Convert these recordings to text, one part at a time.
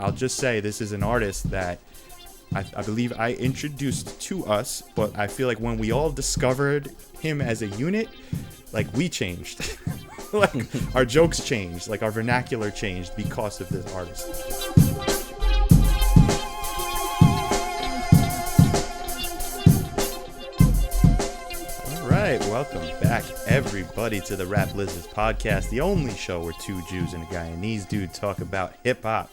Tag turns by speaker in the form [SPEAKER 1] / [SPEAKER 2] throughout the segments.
[SPEAKER 1] I'll just say this is an artist that I believe I introduced to us, but I feel like when we all discovered him as a unit, like we changed. Like our jokes changed, like our vernacular changed because of this artist. All right, welcome back everybody to the Theraplizards podcast, the only show where two Jews and a Guyanese dude talk about hip hop.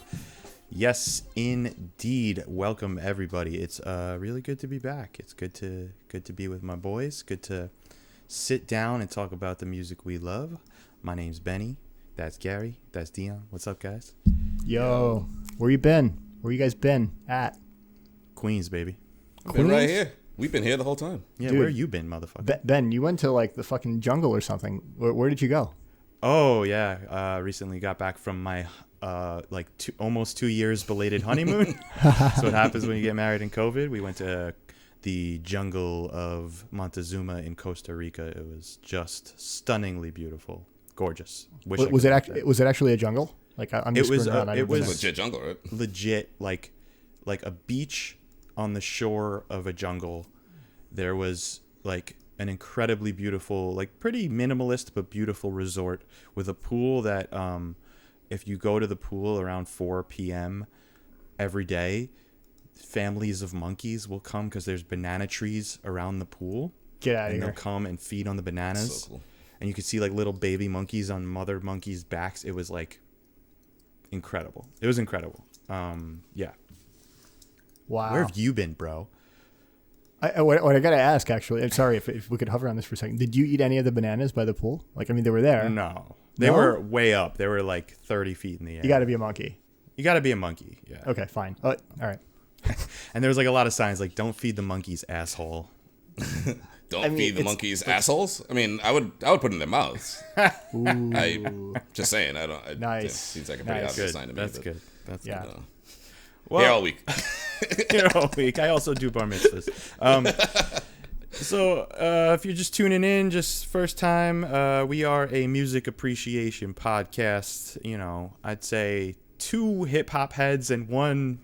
[SPEAKER 1] Yes, indeed. Welcome everybody. It's really good to be back. It's good to be with my boys. Good to sit down and talk about the music we love. My name's Benny. That's Gary. That's Dion. What's up, guys?
[SPEAKER 2] Yo, where you been? Where you guys been at?
[SPEAKER 1] Queens, baby.
[SPEAKER 3] Been right here. We've been here the whole time.
[SPEAKER 1] Yeah,
[SPEAKER 2] Dude,
[SPEAKER 1] where you been, motherfucker?
[SPEAKER 2] Ben, you went to like the fucking jungle or something. Where did you go?
[SPEAKER 1] Oh yeah, recently got back from my almost 2 years belated honeymoon. That's what happens when you get married in COVID. We went to the jungle of Montezuma in Costa Rica. It was just stunningly beautiful, gorgeous.
[SPEAKER 2] Was it actually a jungle? Like I'm just
[SPEAKER 1] it
[SPEAKER 2] around.
[SPEAKER 1] was
[SPEAKER 3] legit jungle, right?
[SPEAKER 1] Legit, like a beach on the shore of a jungle. There was like an incredibly beautiful, like pretty minimalist but beautiful resort with a pool that if you go to the pool around 4 p.m. every day, families of monkeys will come because there's banana trees around the pool.
[SPEAKER 2] Get out of here.
[SPEAKER 1] And they'll come and feed on the bananas.
[SPEAKER 3] So cool.
[SPEAKER 1] And you could see like little baby monkeys on mother monkeys' backs. It was like incredible. It was incredible. Yeah.
[SPEAKER 2] Wow.
[SPEAKER 1] Where have you been, bro?
[SPEAKER 2] What I gotta ask, actually, I'm sorry if we could hover on this for a second. Did you eat any of the bananas by the pool? Like, I mean, they were there.
[SPEAKER 1] No. They were way up. They were like 30 feet in the air.
[SPEAKER 2] You got to be a monkey.
[SPEAKER 1] You got to be a monkey. Yeah.
[SPEAKER 2] Okay, fine. All right.
[SPEAKER 1] And there was like a lot of signs like, don't feed the monkeys, asshole.
[SPEAKER 3] Don't feed the monkeys assholes. I mean, I would put it in their mouths. Just saying. I don't.
[SPEAKER 2] Nice.
[SPEAKER 3] Seems like a pretty obvious sign to me.
[SPEAKER 1] That's good. That's
[SPEAKER 2] yeah.
[SPEAKER 1] good.
[SPEAKER 3] Well, here all week.
[SPEAKER 1] Here all week. I also do bar mitzvahs. So if you're just tuning in, just first time, we are a music appreciation podcast. You know, I'd say two hip hop heads and one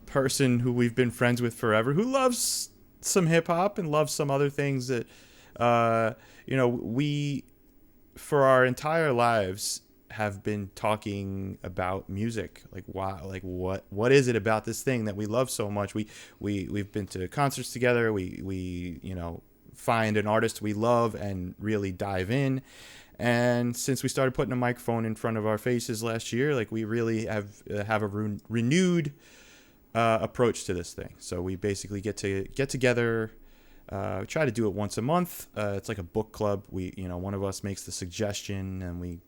[SPEAKER 1] person who we've been friends with forever who loves some hip hop and loves some other things that, we for our entire lives have been talking about music. Like, why? Like, what is it about this thing that we love so much? We've been to concerts together. We find an artist we love and really dive in. And since we started putting a microphone in front of our faces last year, like, we really have a renewed approach to this thing. So we basically get together. Try to do it once a month. It's like a book club. One of us makes the suggestion and we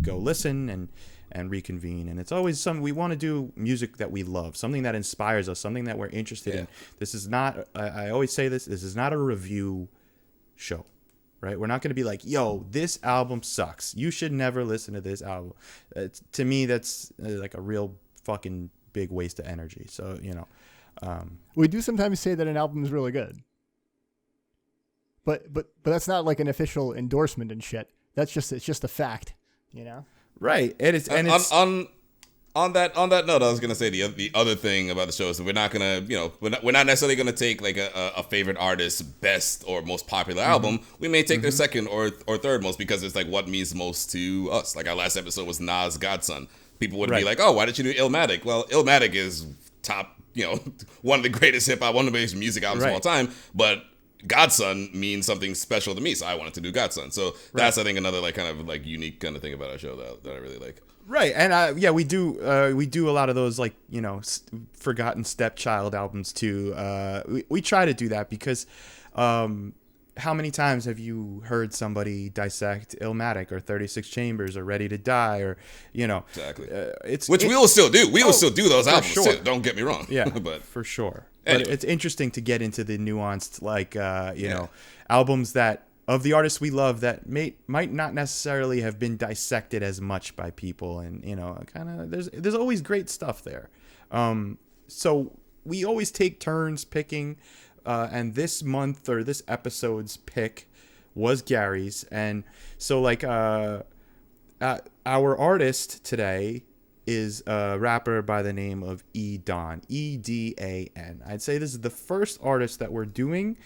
[SPEAKER 1] go listen and reconvene. And it's always we want to do music that we love, something that inspires us, something that we're interested in. This is not, I always say this is not a review show, right? We're not going to be like, yo, this album sucks. You should never listen to this album. To me, that's like a real fucking big waste of energy. So,
[SPEAKER 2] we do sometimes say that an album is really good. But that's not like an official endorsement and shit. It's just a fact.
[SPEAKER 1] Right. It's
[SPEAKER 3] on that note, I was gonna say the other thing about the show is that we're not gonna we're not necessarily gonna take like a favorite artist's best or most popular album. We may take their second or third most because it's like what means most to us. Like our last episode was Nas' Godson. People would be like, oh, why did you do Illmatic? Well, Illmatic is top, one of the greatest hip hop, one of the greatest music albums of all time, but Godson means something special to me, so I wanted to do Godson. So that's, I think, another like kind of like unique kind of thing about our show that I really like.
[SPEAKER 1] Right, and we do a lot of those like forgotten stepchild albums too. We try to do that because how many times have you heard somebody dissect Illmatic or 36 Chambers or Ready to Die or
[SPEAKER 3] exactly we will still do. We will still do those albums too. Don't get me wrong.
[SPEAKER 1] Yeah,
[SPEAKER 3] but
[SPEAKER 1] for sure.
[SPEAKER 3] Anyway.
[SPEAKER 1] But it's interesting to get into the nuanced, like, albums that of the artists we love that might not necessarily have been dissected as much by people, and kind of there's always great stuff there. So we always take turns picking, and this month or this episode's pick was Gary's, and so like our artist today is a rapper by the name of Edan, Edan. I'd say this is the first artist that we're doing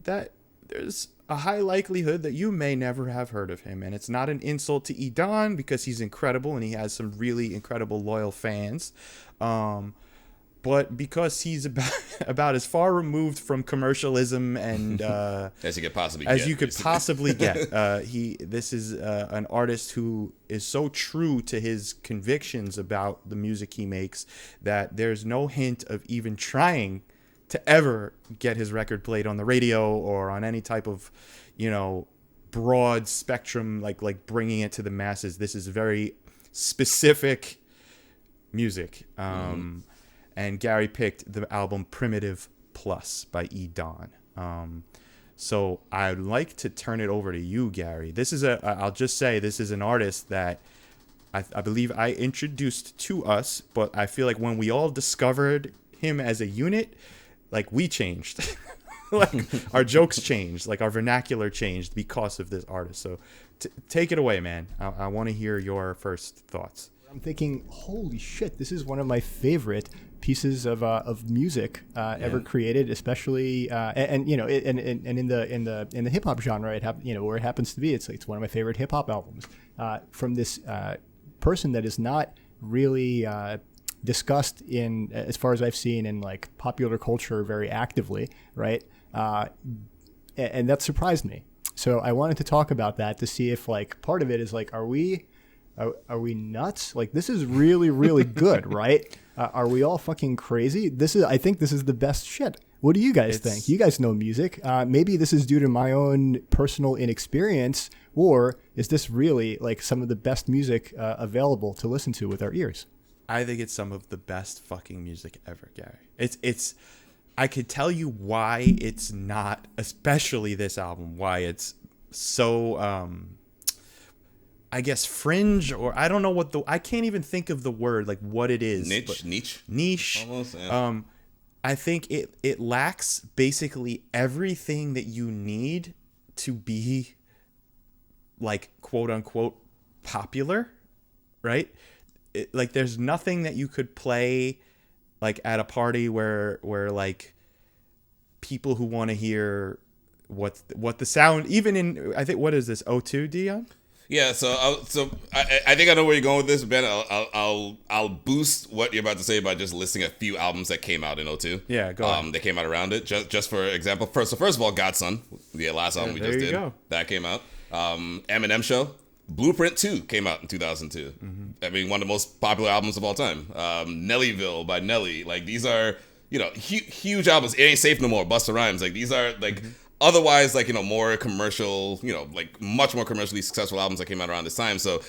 [SPEAKER 1] that there's a high likelihood that you may never have heard of him. And it's not an insult to Edan because he's incredible and he has some really incredible loyal fans. But because he's about as far removed from commercialism and
[SPEAKER 3] as you could
[SPEAKER 1] possibly get. This is an artist who is so true to his convictions about the music he makes that there's no hint of even trying to ever get his record played on the radio or on any type of, broad spectrum, like bringing it to the masses. This is very specific music. And Gary picked the album Primitive Plus by Edan. So I'd like to turn it over to you, Gary. I'll just say this is an artist that I believe I introduced to us, but I feel like when we all discovered him as a unit, like we changed. Like our jokes changed, like our vernacular changed because of this artist. So take it away, man. I want to hear your first thoughts.
[SPEAKER 2] I'm thinking, holy shit, this is one of my favorite pieces of music ever created, especially and in the hip hop genre, where it happens to be, it's one of my favorite hip hop albums from this person that is not really discussed in, as far as I've seen, in like popular culture very actively, right? And that surprised me. So I wanted to talk about that to see if like part of it is like, are we nuts? Like, this is really, really good, right? Are we all fucking crazy? I think this is the best shit. What do you guys think? You guys know music. Maybe this is due to my own personal inexperience, or is this really like some of the best music available to listen to with our ears?
[SPEAKER 1] I think it's some of the best fucking music ever, Gary. It's I could tell you why it's not, especially this album, why it's so I guess fringe, or I don't know I can't even think of the word, like what it is. Niche.
[SPEAKER 3] Almost, yeah.
[SPEAKER 1] I think it lacks basically everything that you need to be like quote unquote popular, right? Like there's nothing that you could play like at a party where like people who want to hear what the sound, even in, I think, what is this, O2, Dion?
[SPEAKER 3] Yeah, so I think I know where you're going with this, Ben. I'll boost what you're about to say by just listing a few albums that came out in '02.
[SPEAKER 1] Yeah, go on.
[SPEAKER 3] That came out around it. Just for example, first of all, Godson, the last album we just did, that came out. Eminem Show, Blueprint 2 came out in 2002. Mm-hmm. I mean, one of the most popular albums of all time. Nellyville by Nelly. Like, these are, huge albums. It Ain't Safe No More, Busta Rhymes. Like, these are like. Mm-hmm. Otherwise, like, more commercial, like much more commercially successful albums that came out around this time. So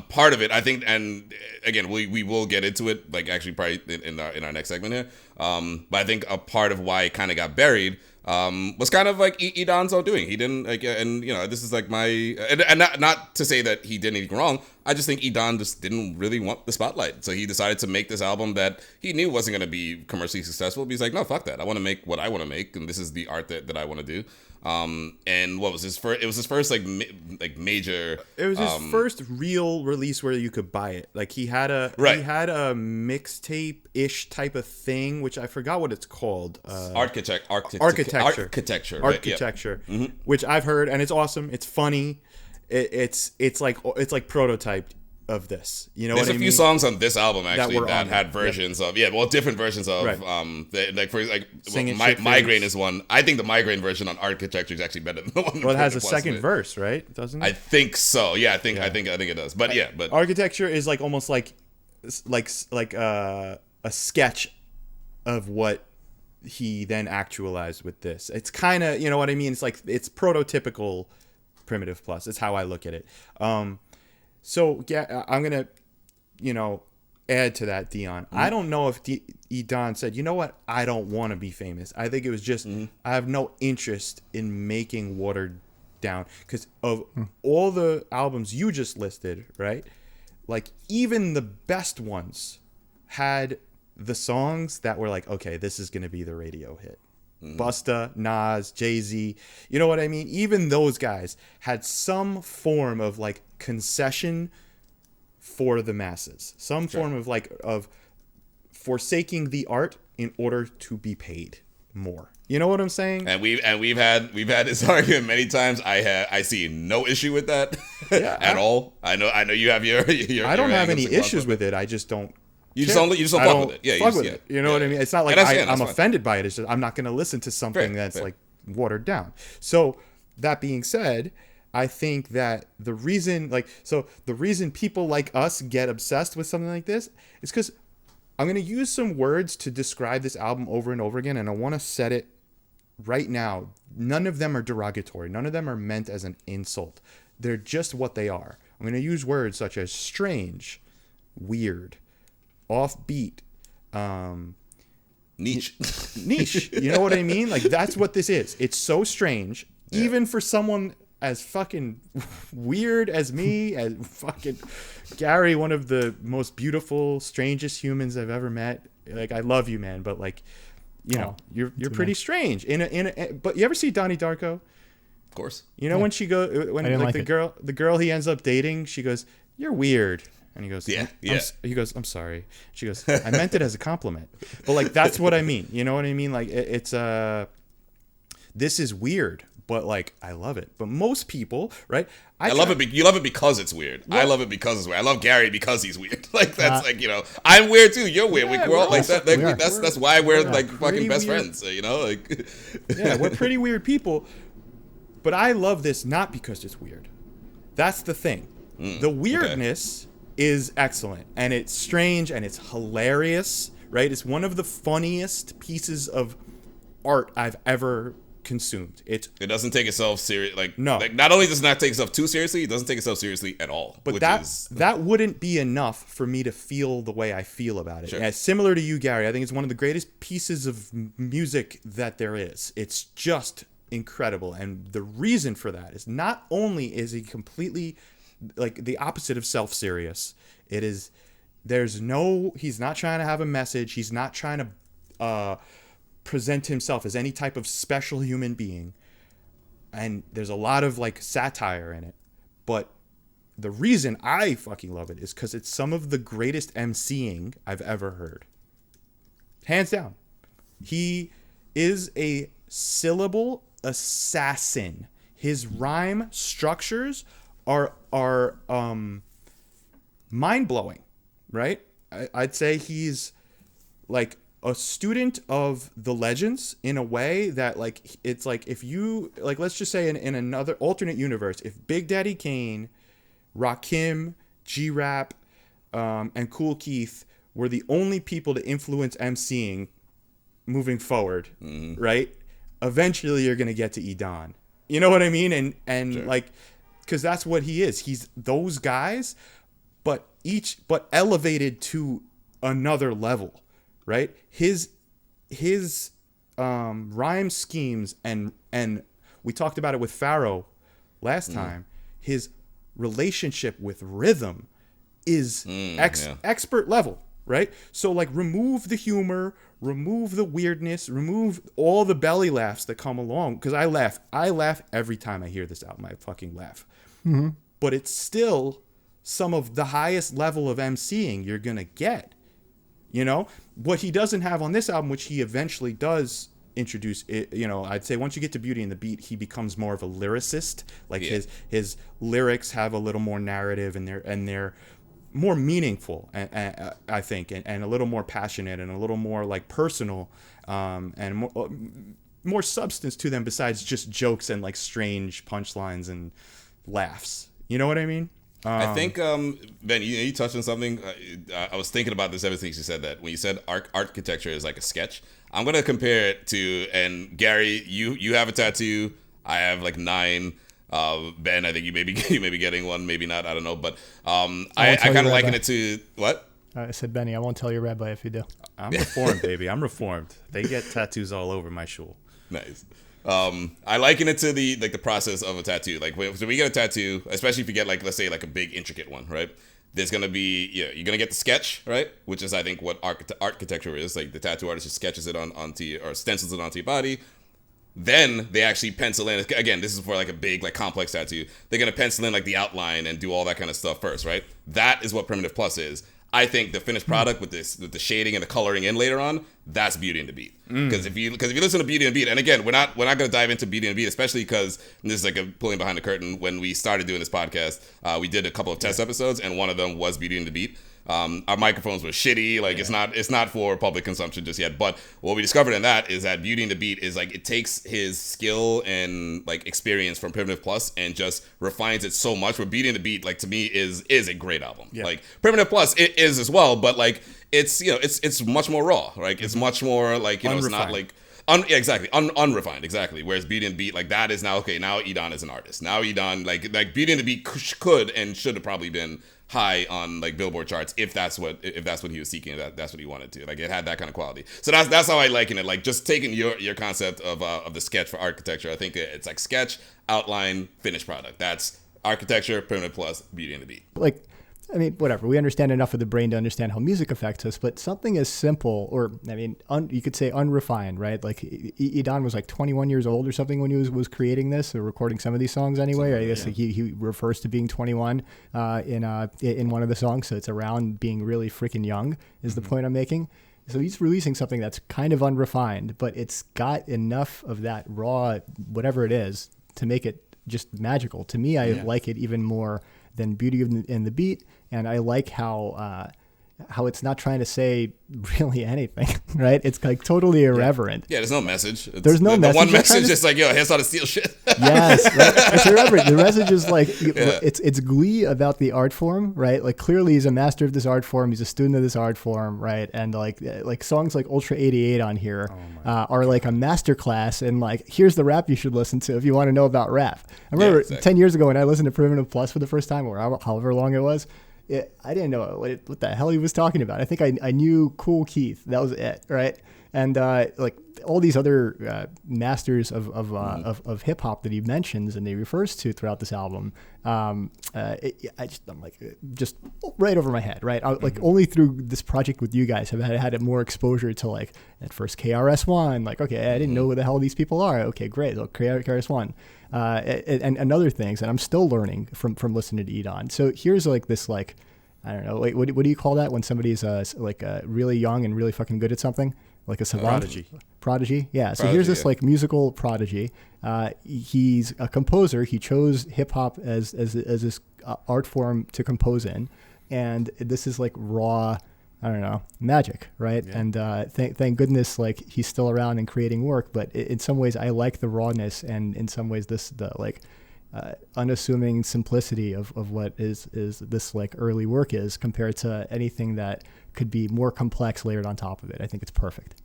[SPEAKER 3] part of it, I think, and again, we will get into it, like actually probably in our next segment here. But I think a part of why it kind of got buried was kind of like Edan's own doing. He didn't, like, and this is like my, and not to say that he did anything wrong. I just think Edan just didn't really want the spotlight. So he decided to make this album that he knew wasn't going to be commercially successful. But he's like, no, fuck that. I want to make what I want to make. And this is the art that I want to do. And what was his first? It was his first major.
[SPEAKER 1] It was his first real release where you could buy it. Like he had a mixtape ish type of thing, which I forgot what it's called.
[SPEAKER 3] Architecture.
[SPEAKER 1] Right? Architecture, yeah. Mm-hmm. Which I've heard, and it's awesome. It's funny. It's like prototyped of this. You know,
[SPEAKER 3] there's
[SPEAKER 1] what I mean?
[SPEAKER 3] There's a few songs on this album actually that had versions of different versions of Migraine is one. I think the Migraine version on Architecture is actually better than the one.
[SPEAKER 1] Well, it has a second verse, right? Doesn't it?
[SPEAKER 3] I think so. Yeah, I think it does. But but
[SPEAKER 1] Architecture is like almost like a sketch of what he then actualized with this. It's kind of, you know what I mean? It's like, it's prototypical Primitive Plus. It's how I look at it. So yeah, I'm gonna, add to that, Dion. Mm-hmm. I don't know if Edan said, you know what, I don't want to be famous. I think it was just, I have no interest in making watered down, because of all the albums you just listed, right? Like, even the best ones had the songs that were like, okay, this is gonna be the radio hit. Busta, Nas, Jay-Z, you know what I mean? Even those guys had some form of like concession for the masses. Some form of like of forsaking the art in order to be paid more. You know what I'm saying?
[SPEAKER 3] And we've had this argument many times. I see no issue with that at all. I know you have your
[SPEAKER 1] I don't have any issues with it. I just don't.
[SPEAKER 3] You just don't fuck with it. Yeah,
[SPEAKER 1] fuck with it. You know what I mean? It's not like I'm offended by it. It's just I'm not going to listen to something that's like watered down. So that being said, I think that the reason people like us get obsessed with something like this is because I'm going to use some words to describe this album over and over again, and I want to set it right now. None of them are derogatory. None of them are meant as an insult. They're just what they are. I'm going to use words such as strange, weird, offbeat,
[SPEAKER 3] niche.
[SPEAKER 1] You know what I mean? Like, that's what this is. It's so strange, even for someone as fucking weird as me, as fucking Gary, one of the most beautiful, strangest humans I've ever met. Like, I love you, man, but like, you know, you're pretty strange. But you ever see Donnie Darko?
[SPEAKER 3] Of course.
[SPEAKER 1] You know when the girl he ends up dating, she goes, "You're weird." And he goes, he goes, "I'm sorry." She goes, "I meant it as a compliment." But like, that's what I mean. You know what I mean? Like, it's this is weird, but like, I love it. But most people, right?
[SPEAKER 3] I love it. You love it because it's weird. I love it because it's weird. I love Gary because he's weird. Like, that's like, you know, I'm weird too. You're weird. We're all like that. Like, that's why we're like fucking best friends. You know, like.
[SPEAKER 1] Yeah, we're pretty weird people. But I love this not because it's weird. That's the thing. The weirdness is excellent, and it's strange, and it's hilarious, right? It's one of the funniest pieces of art I've ever consumed. It doesn't take itself serious. Like, no. Like, not only does it not take itself too seriously, it doesn't take itself seriously at all. But that wouldn't be enough for me to feel the way I feel about it. Sure. And similar to you, Gary, I think it's one of the greatest pieces of music that there is. It's just incredible, and the reason for that is not only is he completely like the opposite of self-serious. He's not trying to have a message. He's not trying to present himself as any type of special human being. And there's a lot of like satire in it. But the reason I fucking love it is because it's some of the greatest MCing I've ever heard. Hands down. He is a syllable assassin. His rhyme structures are mind-blowing, right? I'd say he's like a student of the legends in a way that like it's like if you like, let's just say in another alternate universe, if Big Daddy Kane, Rakim, G-Rap, and Kool Keith were the only people to influence MCing moving forward, right? Eventually you're gonna get to Edan. You know what I mean? And sure. Like, because that's what he is. He's those guys, but elevated to another level, right? His rhyme schemes and we talked about it with Pharaoh last time. His relationship with rhythm is expert level, right? So like, remove the humor, remove the weirdness, remove all the belly laughs that come along. Because I laugh every time I hear this album. I fucking laugh. Mm-hmm. But it's still some of the highest level of MCing you're gonna get. You know what he doesn't have on this album, which he eventually does introduce. You know, I'd say once you get to Beauty and the Beat, he becomes more of a lyricist. Like his lyrics have a little more narrative, and they're more meaningful, I think, and a little more passionate and a little more like personal, and more substance to them besides just jokes and like strange punchlines and laughs. You know what I mean?
[SPEAKER 3] I think, Ben, you touched on something. I was thinking about this ever since you said that. When you said architecture is like a sketch, I'm going to compare it to, and Gary, you have a tattoo. I have like 9. Ben, I think you may be getting one, maybe not. I don't know. But I kind of liken it to, what?
[SPEAKER 2] I said, Benny, I won't tell your rabbi if you do.
[SPEAKER 1] I'm reformed, baby. I'm reformed. They get tattoos all over my shul.
[SPEAKER 3] Nice. I liken it to the process of a tattoo. Like when we get a tattoo, especially if you get like, let's say like a big intricate one, right? There's gonna be you're gonna get the sketch, right? Which is I think what architecture is. Like the tattoo artist just sketches it onto or stencils it onto your body. Then they actually pencil in. Again, this is for like a big, like complex tattoo. They're gonna pencil in like the outline and do all that kind of stuff first, right? That is what Primitive Plus is. I think the finished product with the shading and the coloring in later on, that's Beauty and the Beat. Because if you listen to Beauty and the Beat, and again, we're not gonna dive into Beauty and the Beat, especially because this is like a pulling behind the curtain. When we started doing this podcast, we did a couple of test episodes, and one of them was Beauty and the Beat. Our microphones were shitty. Like it's not for public consumption just yet. But what we discovered in that is that Beauty and the Beat is like it takes his skill and like experience from Primitive Plus and just refines it so much. Where Beauty and the Beat, like to me, is a great album. Yeah. Like Primitive Plus, it is as well. But like it's it's much more raw. Like it's much more like it's not like. Unrefined, exactly. Whereas Beauty and the Beat, like that is now okay. Now Edan is an artist. Now Edan, like Beauty and the Beat could and should have probably been high on like Billboard charts if that's what he was seeking. That's what he wanted to. Like it had that kind of quality. So that's how I liken it. Like just taking your concept of the sketch for architecture. I think it's like sketch, outline, finished product. That's architecture, Primitive Plus, Beauty and the Beat.
[SPEAKER 2] Like. I mean, whatever. We understand enough of the brain to understand how music affects us, but something as simple, or I mean, you could say unrefined, right? Like Edan was like 21 years old or something when he was creating this, or recording some of these songs anyway. I guess like he refers to being 21 in one of the songs, so it's around being really freaking young is the point I'm making. So he's releasing something that's kind of unrefined, but it's got enough of that raw, whatever it is, to make it just magical. To me, I like it even more than Beauty and the Beat, and I like how it's not trying to say really anything, right? It's like totally irreverent.
[SPEAKER 3] Yeah, there's no message.
[SPEAKER 2] There's no message.
[SPEAKER 3] The one message is like, yo, here's how to steal shit.
[SPEAKER 2] Yes, right? It's irreverent. The message is like, it's glee about the art form, right? Like clearly he's a master of this art form. He's a student of this art form, right? And like songs like Ultra 88 on here are like a masterclass. And like, here's the rap you should listen to if you want to know about rap. I remember 10 years ago when I listened to Primitive Plus for the first time, or however long it was, I didn't know what the hell he was talking about. I think I knew Cool Keith. That was it, right? And like all these other masters of hip hop that he mentions and he refers to throughout this album, I'm like just right over my head, right? Like only through this project with you guys have I had more exposure to like at first KRS-One. Like okay, I didn't know who the hell these people are. Okay, great, so KRS-One. And other things, and I'm still learning from listening to Edan. So here's like this like I don't know, like what do you call that when somebody's really young and really fucking good at something, like a savant? Prodigy. Yeah. So here's this like musical prodigy. He's a composer. He chose hip hop as this art form to compose in, and this is like raw. I don't know, magic, right? Yeah. And thank goodness, like he's still around and creating work. But in some ways, I like the rawness, and in some ways, the unassuming simplicity of what is this like early work is compared to anything that could be more complex layered on top of it. I think it's perfect.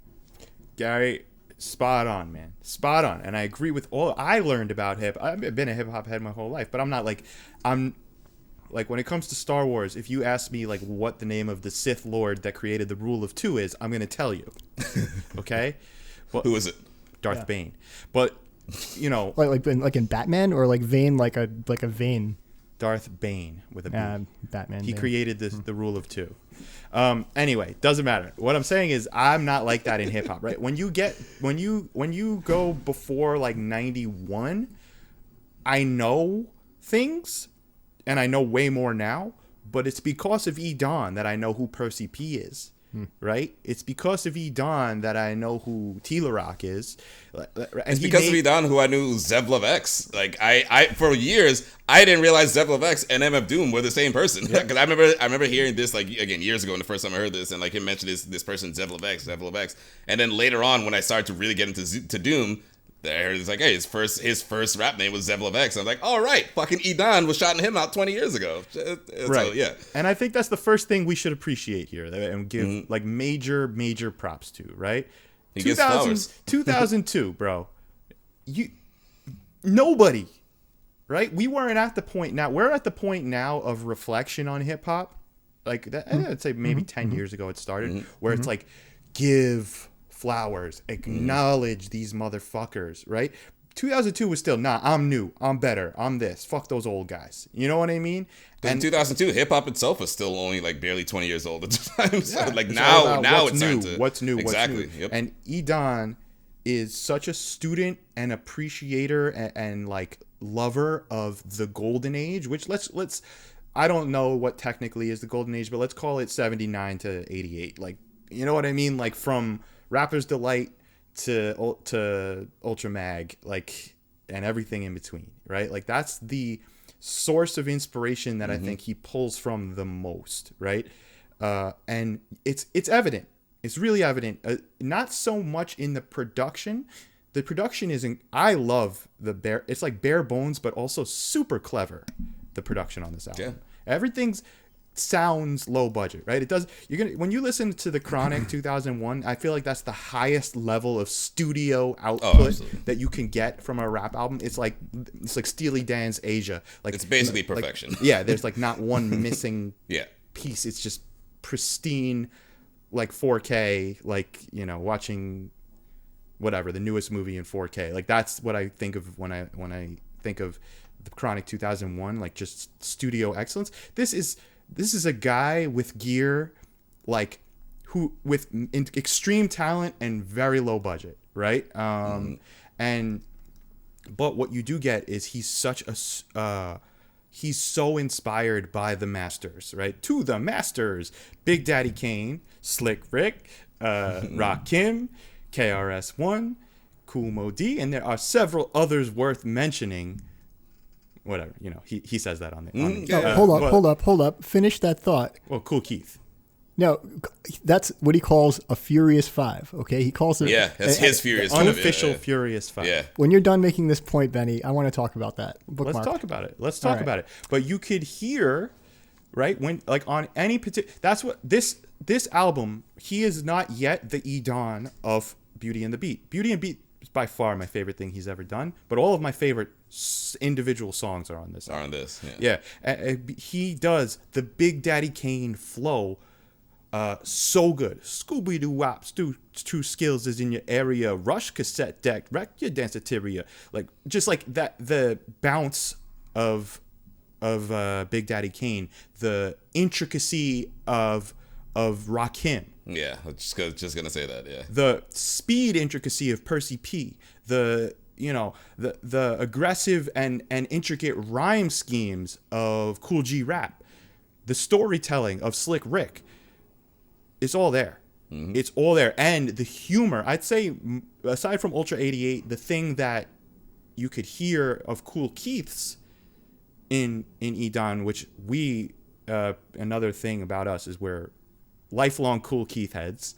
[SPEAKER 1] Gary, spot on, man, spot on. And I agree with all I learned about I've been a hip hop head my whole life, but I'm like when it comes to Star Wars, if you ask me like what the name of the Sith Lord that created the Rule of Two is, I'm going to tell you. Okay? But,
[SPEAKER 3] who is it?
[SPEAKER 1] Darth Bane. But, you know.
[SPEAKER 2] Like in Batman or like Vane, like a vein?
[SPEAKER 1] Darth Bane with a B.
[SPEAKER 2] Batman.
[SPEAKER 1] He created the Rule of Two. Anyway, doesn't matter. What I'm saying is I'm not like that in hip hop, right? When you go before like 91, I know things. And I know way more now, but it's because of Edan that I know who Percy P is, right? It's because of Edan that I know who Tila Rock is. And
[SPEAKER 3] it's because of Edan who I knew Zevlov X. Like I for years I didn't realize Zevlov X and MF Doom were the same person. Because I remember hearing this like again years ago when the first time I heard this, and like him mention this person Zevlov X, and then later on when I started to really get into Doom. There, it's like, hey, his first rap name was Zevlov X. I'm like, all right, fucking Edan was shouting him out 20 years ago.
[SPEAKER 1] Right.
[SPEAKER 3] So, yeah.
[SPEAKER 1] And I think that's the first thing we should appreciate here and give like major props to, right?
[SPEAKER 3] He gets flowers.
[SPEAKER 1] 2002, bro. Nobody, right? We weren't at the point now. We're at the point now of reflection on hip hop. Like that, I'd say maybe 10 years ago it started, where it's like, give flowers, acknowledge these motherfuckers, right? 2002 was still, I'm new, I'm better, I'm this, fuck those old guys. You know what I mean?
[SPEAKER 3] And 2002, hip hop itself was still only like barely 20 years old at the time. So like now it's
[SPEAKER 1] new,
[SPEAKER 3] time to
[SPEAKER 1] what's new,
[SPEAKER 3] exactly.
[SPEAKER 1] What's new.
[SPEAKER 3] Yep.
[SPEAKER 1] And Edan is such a student and appreciator and like lover of the golden age, which let's I don't know what technically is the golden age, but let's call it 79 to 88. Like, you know what I mean? Like from Rapper's Delight to Ultra Mag, like, and everything in between, right? Like that's the source of inspiration that I think he pulls from the most, right? And it's evident. It's really evident. Not so much in the production. The production isn't. I love it's like bare bones, but also super clever. The production on this album. Yeah. Everything's sounds low budget, right? It does. When you listen to the Chronic 2001, I feel like that's the highest level of studio output that you can get from a rap album. It's like Steely Dan's Asia. Like
[SPEAKER 3] it's basically perfection.
[SPEAKER 1] Like, yeah, there's like not one missing
[SPEAKER 3] yeah.
[SPEAKER 1] piece. It's just pristine, like 4K, like, you know, watching whatever the newest movie in 4K. Like that's what I think of when I think of the Chronic 2001, like just studio excellence. This is a guy with gear, like who with extreme talent and very low budget, right? And but what you do get is he's so inspired by the masters, right? To the masters, Big Daddy Kane, Slick Rick, Rakim, KRS-One, Kool Moe Dee, and there are several others worth mentioning. Whatever, you know, he says that on the.
[SPEAKER 2] Hold up. Finish that thought.
[SPEAKER 1] Well, Kool Keith.
[SPEAKER 2] No, that's what he calls a Furious Five. Okay, he calls it.
[SPEAKER 3] Yeah, that's his Furious Five.
[SPEAKER 1] Unofficial Furious Five.
[SPEAKER 3] Yeah.
[SPEAKER 2] When you're done making this point, Benny, I want to talk about that. Bookmark.
[SPEAKER 1] Let's talk about it. Let's talk about it. But you could hear, right, when like on any particular. That's what this album. He is not yet the Edan of Beauty and the Beat. Beauty and Beat is by far my favorite thing he's ever done. But all of my favorite individual songs are on this. Yeah. He does the Big Daddy Kane flow. So good. Scooby Doo Wop, True Skills is in your area. Rush cassette deck, wreck your danceteria. Like just like that, the bounce of Big Daddy Kane, the intricacy of Rakim.
[SPEAKER 3] Yeah, just gonna say that. Yeah,
[SPEAKER 1] the speed intricacy of Percy P. The aggressive and intricate rhyme schemes of Cool G Rap. The storytelling of Slick Rick. It's all there. It's all there. And the humor, I'd say, aside from Ultra 88, the thing that you could hear of Kool Keith's in Edan, which another thing about us is we're lifelong Kool Keith heads.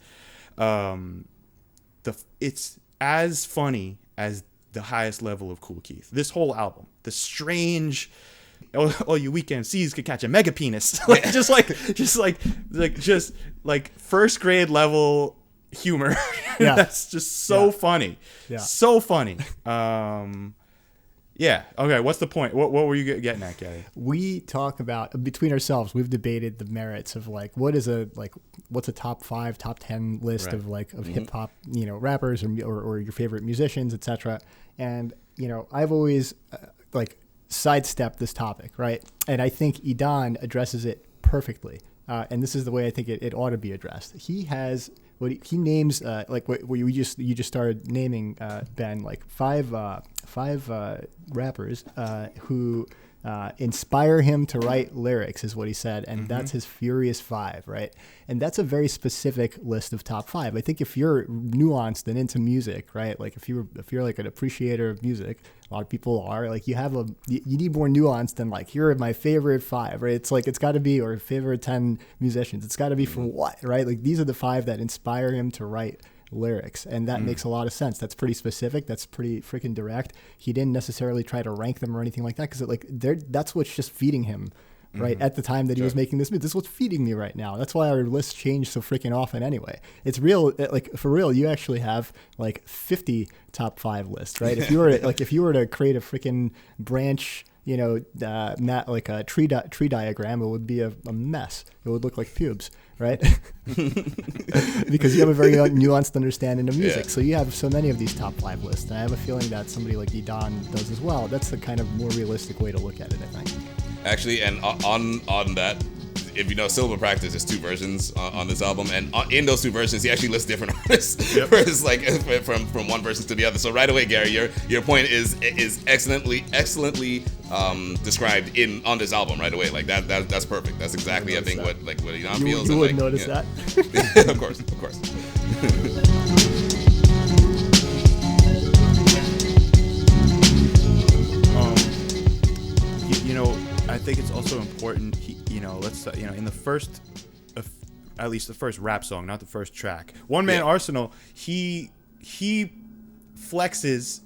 [SPEAKER 1] It's as funny as the highest level of Kool Keith. This whole album, the strange... all you weak MCs could catch a mega penis. just like first grade level humor.
[SPEAKER 2] Yeah.
[SPEAKER 1] That's just so funny.
[SPEAKER 2] Yeah.
[SPEAKER 1] So funny. Yeah. Okay. What's the point? What were you getting at, Gary?
[SPEAKER 2] We talk about between ourselves. We've debated the merits of like what's a top 5, top 10 list of hip hop, rappers or your favorite musicians, etc. And I've always sidestep this topic, right? And I think Edan addresses it perfectly. And this is the way I think it ought to be addressed. He has what he names, you just started naming, Ben, like five rappers who inspire him to write lyrics, is what he said, and that's his Furious Five, right? And that's a very specific list of top 5. I think if you're nuanced and into music, right? Like if you're like an appreciator of music, a lot of people are. Like you need more nuance than like here are my favorite 5, right? It's like it's got to be or favorite 10 musicians. It's got to be for what, right? Like these are the 5 that inspire him to write lyrics, and that makes a lot of sense. That's pretty specific. That's pretty freaking direct. He didn't necessarily try to rank them or anything like that because that's what's just feeding him. Right at the time that he was making this is what's feeding me right now. That's why our lists change so freaking often anyway. It's real, like for real. You actually have like 50 top 5 lists, right? If you were to create a freaking branch, like a tree diagram, it would be a mess. It would look like pubes, right? Because you have a very nuanced understanding of music. Yeah. So you have so many of these top 5 lists. And I have a feeling that somebody like Edan does as well. That's the kind of more realistic way to look at it, I think.
[SPEAKER 3] Actually, and on that, if you know Silver Practice, there's 2 versions on this album, and in those 2 versions, he actually lists different artists, whereas like from one person to the other. So right away, Gary, your point is excellently described on this album right away. Like that's perfect. That's exactly I think what Edan feels.
[SPEAKER 2] You would
[SPEAKER 3] like,
[SPEAKER 2] notice that.
[SPEAKER 3] Of course.
[SPEAKER 1] I think it's also important. In the first, at least the first rap song, not the first track, One Man Arsenal, he flexes,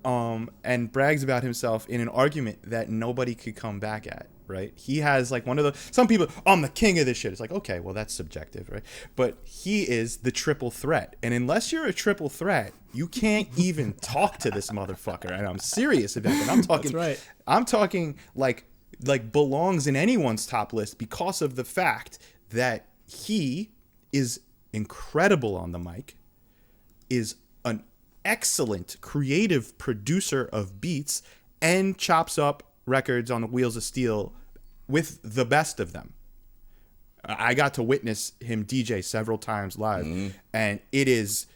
[SPEAKER 1] and brags about himself in an argument that nobody could come back at. Right? He has like some people, I'm the king of this shit. It's like, okay, well that's subjective, right? But he is the triple threat. And unless you're a triple threat, you can't even talk to this motherfucker. And I'm serious about that. I'm talking,
[SPEAKER 2] That's right.
[SPEAKER 1] I'm talking like belongs in anyone's top list because of the fact that he is incredible on the mic, is an excellent creative producer of beats, and chops up records on the wheels of steel with the best of them. I got to witness him DJ several times live, and it is,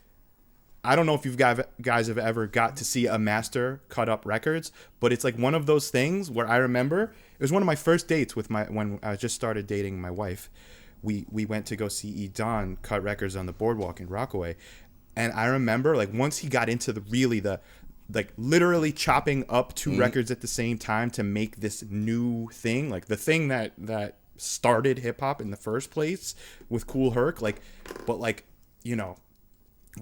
[SPEAKER 1] I don't know if you guys have ever got to see a master cut up records, but it's like one of those things where I remember it was one of my first dates when I just started dating my wife. We went to go see Edan cut records on the boardwalk in Rockaway, and I remember like once he got into literally chopping up 2 records at the same time to make this new thing, like the thing that started hip hop in the first place with Kool Herc,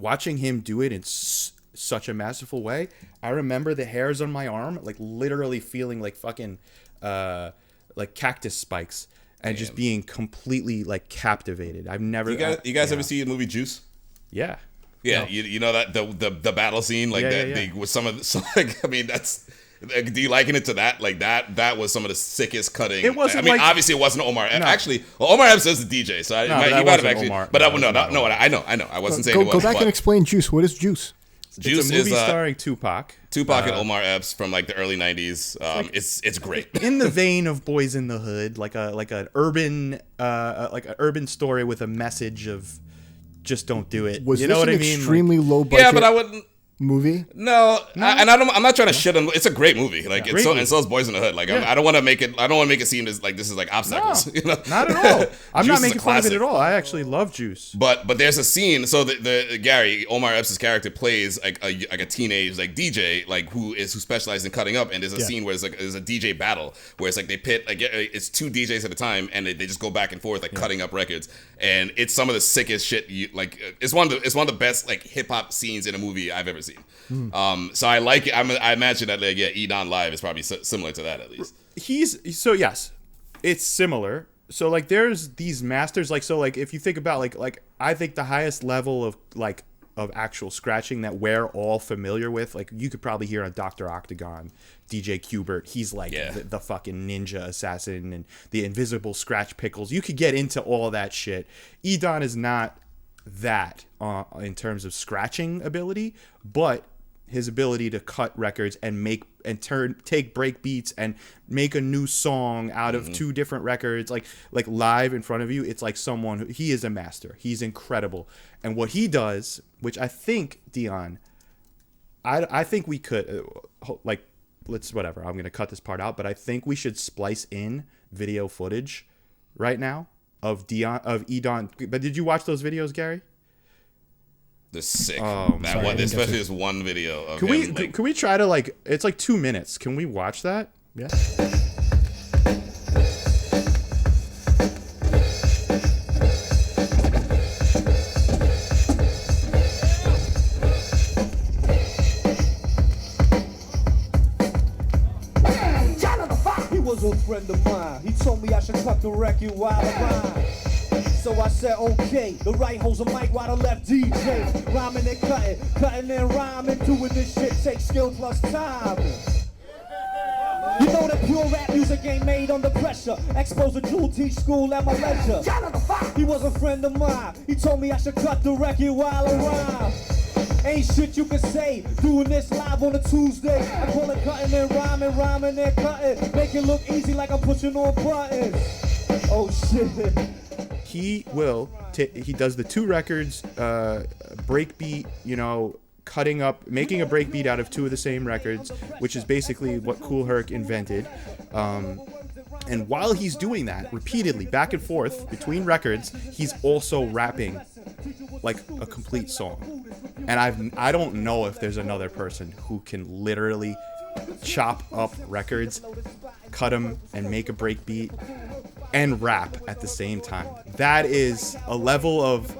[SPEAKER 1] watching him do it in such a masterful way. I remember the hairs on my arm, like literally feeling like fucking like cactus spikes, and just being completely like captivated. I've never.
[SPEAKER 3] You guys ever see the movie Juice?
[SPEAKER 1] Yeah.
[SPEAKER 3] Yeah,
[SPEAKER 1] No.
[SPEAKER 3] you know that the battle scene with some of I mean that's. Do you liken it to that? Like that was some of the sickest cutting.
[SPEAKER 1] It wasn't.
[SPEAKER 3] I mean,
[SPEAKER 1] like,
[SPEAKER 3] obviously, it wasn't Omar.
[SPEAKER 1] No.
[SPEAKER 3] Actually, Omar Epps is the DJ, so
[SPEAKER 1] No,
[SPEAKER 3] he
[SPEAKER 1] that
[SPEAKER 3] might have
[SPEAKER 1] wasn't
[SPEAKER 3] actually.
[SPEAKER 1] Omar.
[SPEAKER 3] But
[SPEAKER 1] No,
[SPEAKER 3] I know. I wasn't saying it was.
[SPEAKER 2] Go back and explain Juice. What is Juice?
[SPEAKER 3] Juice
[SPEAKER 1] it's a movie
[SPEAKER 3] is
[SPEAKER 1] starring Tupac.
[SPEAKER 3] Tupac and Omar Epps from like the early '90s. It's great.
[SPEAKER 1] In the vein of Boys in the Hood, like an urban story with a message of just don't do it.
[SPEAKER 2] Was
[SPEAKER 1] you
[SPEAKER 2] this
[SPEAKER 1] know what
[SPEAKER 2] an
[SPEAKER 1] I mean?
[SPEAKER 2] extremely low budget
[SPEAKER 3] Yeah, but I wouldn't.
[SPEAKER 2] movie?
[SPEAKER 3] No, I'm not trying to shit on. It's a great movie. Like
[SPEAKER 1] Great movie.
[SPEAKER 3] and so is Boys in the Hood. Like I don't want to make it seem as like this is like obstacles.
[SPEAKER 1] No,
[SPEAKER 3] you know?
[SPEAKER 1] not at all. I'm
[SPEAKER 3] Juice
[SPEAKER 1] not
[SPEAKER 3] is a
[SPEAKER 1] making fun of it
[SPEAKER 3] classic.
[SPEAKER 1] at all. I actually love Juice.
[SPEAKER 3] But there's a scene. So the Gary Omar Epps' character plays like a teenage like DJ like who specializes in cutting up. And there's a scene where there's a DJ battle where it's like they pit like it's 2 DJs at a time and they just go back and forth like cutting up records. And it's some of the sickest shit. It's one of the best like hip hop scenes in a movie I've ever seen. So I like it. I imagine that Edan Live is probably similar to that at least.
[SPEAKER 1] Yes, it's similar. So like there's these masters like if you think about like I think the highest level of actual scratching that we're all familiar with, like you could probably hear on Dr. Octagon, DJ Qbert. He's like the fucking ninja assassin and the invisible scratch pickles. You could get into all that shit. Edan is not that in terms of scratching ability, but his ability to cut records and take break beats and make a new song out of 2 different records, like live in front of you. It's like he is a master. He's incredible. And what he does, which I think, Dion, I think we could whatever. I'm going to cut this part out, but I think we should splice in video footage right now of Edan. But did you watch those videos, Gary?
[SPEAKER 3] They're sick.
[SPEAKER 1] Oh,
[SPEAKER 3] Especially this one video of him.
[SPEAKER 1] Can we try to it's like 2 minutes. Can we watch that?
[SPEAKER 2] Yeah.
[SPEAKER 4] He was a friend of mine. He told me I should cut the record while I rhyme. So I said, okay, the right holds a mic while the left DJ. Rhyming and cutting and rhyming. Doing this shit takes skill plus time. You know that pure rap music ain't made under pressure. Exposure to teach school at my leisure. He was a friend of mine. He told me I should cut the record while I rhyme. Ain't shit you can say. Doing this live on a Tuesday. I call it cutting and rhyming and cutting. Make it look easy like I'm pushing on buttons. Oh shit.
[SPEAKER 1] He will he does the 2 records, breakbeat, you know, cutting up, making a breakbeat out of 2 of the same records, which is basically what Kool Herc invented. And while he's doing that repeatedly, back and forth between records, he's also rapping like a complete song. And I don't know if there's another person who can literally chop up records, cut them, and make a breakbeat and rap at the same time. That is a level of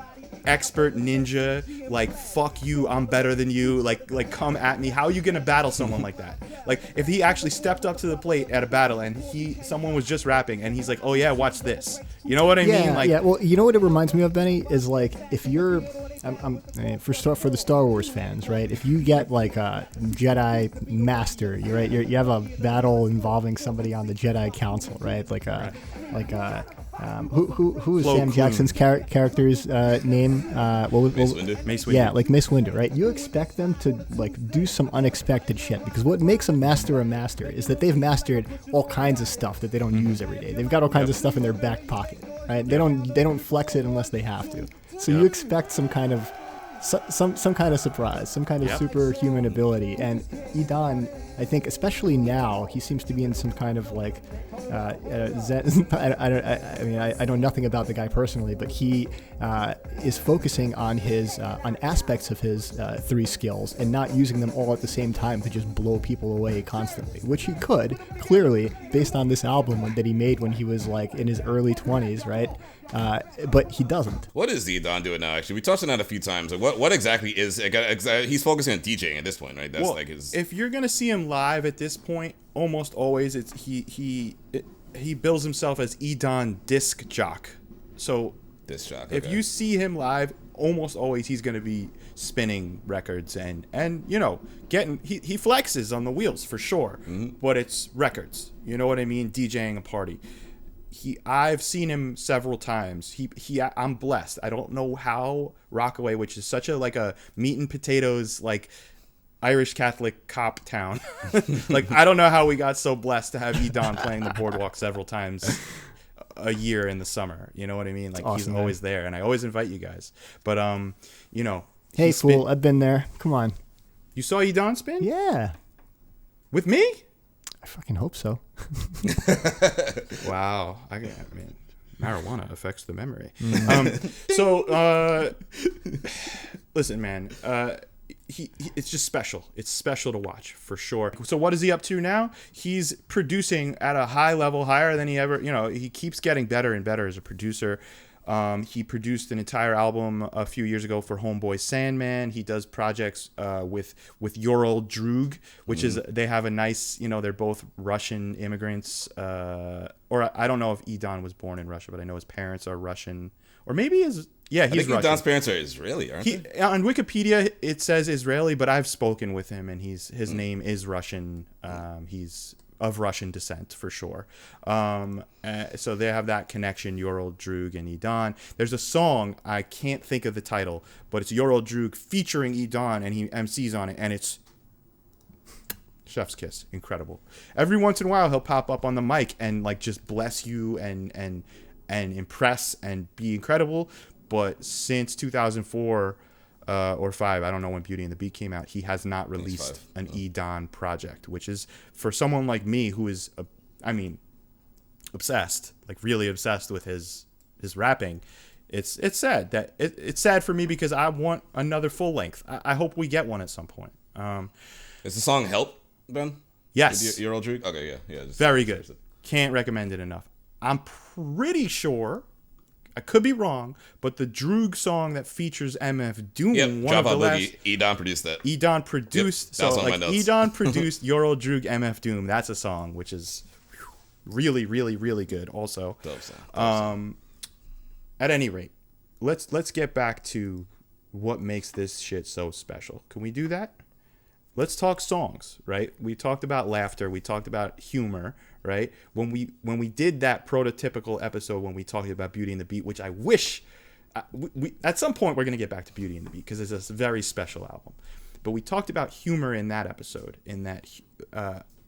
[SPEAKER 1] expert ninja, like fuck you, I'm better than you, like come at me. How are you gonna battle someone like that? Like if he actually stepped up to the plate at a battle and someone was just rapping and he's like, oh yeah, watch this. You know what I mean? Like,
[SPEAKER 2] yeah. Well, you know what it reminds me of, Benny, is like if you're, for the Star Wars fans, right? If you get like a Jedi Master, you have a battle involving somebody on the Jedi Council, right? Who is
[SPEAKER 1] Flo
[SPEAKER 2] Sam
[SPEAKER 1] Koon.
[SPEAKER 2] Jackson's character's name?
[SPEAKER 3] Mace Windu.
[SPEAKER 1] Mace Windu.
[SPEAKER 2] Yeah, like Mace Windu, right? You expect them to like do some unexpected shit, because what makes a master is that they've mastered all kinds of stuff that they don't use every day. They've got all kinds of stuff in their back pocket, right? They don't flex it unless they have to. So you expect some kind of some kind of surprise, some kind of superhuman ability. And Edan, I think, especially now, he seems to be in some kind of like zen. I know nothing about the guy personally, but he is focusing on his on aspects of his 3 skills and not using them all at the same time to just blow people away constantly, which he could clearly based on this album that he made when he was like in his early 20s, right? But he doesn't.
[SPEAKER 3] What is Dion doing now? Actually, we touched on that a few times. Like, what exactly is? He's focusing on DJing at this point, right? That's like his.
[SPEAKER 1] If you're gonna see him live at this point, almost always it's he bills himself as Edan disc jock. So
[SPEAKER 3] Disc jock.
[SPEAKER 1] if you see him live, almost always he's gonna be spinning records and you know he flexes on the wheels for sure, but it's records. You know what I mean? DJing a party. I've seen him several times. I'm blessed. I don't know how Rockaway, which is such a meat and potatoes like Irish Catholic cop town, like I don't know how we got so blessed to have Edan playing the boardwalk several times a year in the summer. You know what I mean? Like awesome, he's always there, and I always invite you guys. But you know,
[SPEAKER 2] hey fool, I've been there. Come on.
[SPEAKER 1] You saw Edan spin? Yeah. With me?
[SPEAKER 2] I fucking hope so.
[SPEAKER 1] Wow. I mean, marijuana affects the memory. Listen, man. It's just special. It's special to watch for sure. So what is he up to now? He's producing at a high level, higher than he ever. You know, he keeps getting better and better as a producer. He produced an entire album a few years ago for Homeboy Sandman. He does projects with Your Old Droog, which is, they have a nice, you know, they're both Russian immigrants. Or I don't know if Edan was born in Russia, but I know his parents are Russian. Or maybe he's Russian.
[SPEAKER 3] Edan's parents are Israeli, aren't they?
[SPEAKER 1] On Wikipedia, it says Israeli, but I've spoken with him, and his name is Russian. He's of Russian descent for sure. So they have that connection, Your Old Droog and Edan. There's a song, I can't think of the title, but it's Your Old Droog featuring Edan, and he MCs on it, and it's chef's kiss, incredible. Every once in a while he'll pop up on the mic and like just bless you and impress and be incredible. But since 2004 or 5, I don't know when Beauty and the Beat came out, he has not released an Edan project, which is, for someone like me who is, obsessed, like really obsessed with his rapping, it's sad that it's sad for me because I want another full length. I hope we get one at some point.
[SPEAKER 3] Is the song Help, Ben?
[SPEAKER 1] Yes.
[SPEAKER 3] Your Old Droog? Okay, yeah.
[SPEAKER 1] Very good. Can't recommend it enough. I'm pretty sure, I could be wrong, but the Droog song that features MF Doom, one of the last,
[SPEAKER 3] Edan produced that.
[SPEAKER 1] Edan produced,
[SPEAKER 3] yep,
[SPEAKER 1] so like Edan produced Your Old Droog, MF Doom. That's a song which is really, really, really good. Also,
[SPEAKER 3] Dope song.
[SPEAKER 1] At any rate, let's get back to what makes this shit so special. Can we do that? Let's talk songs, right? We talked about laughter. We talked about humor, right? When we did that prototypical episode when we talked about Beauty and the Beat, which I wish we at some point we're going to get back to Beauty and the Beat because it's a very special album. But we talked about humor in that episode. In that,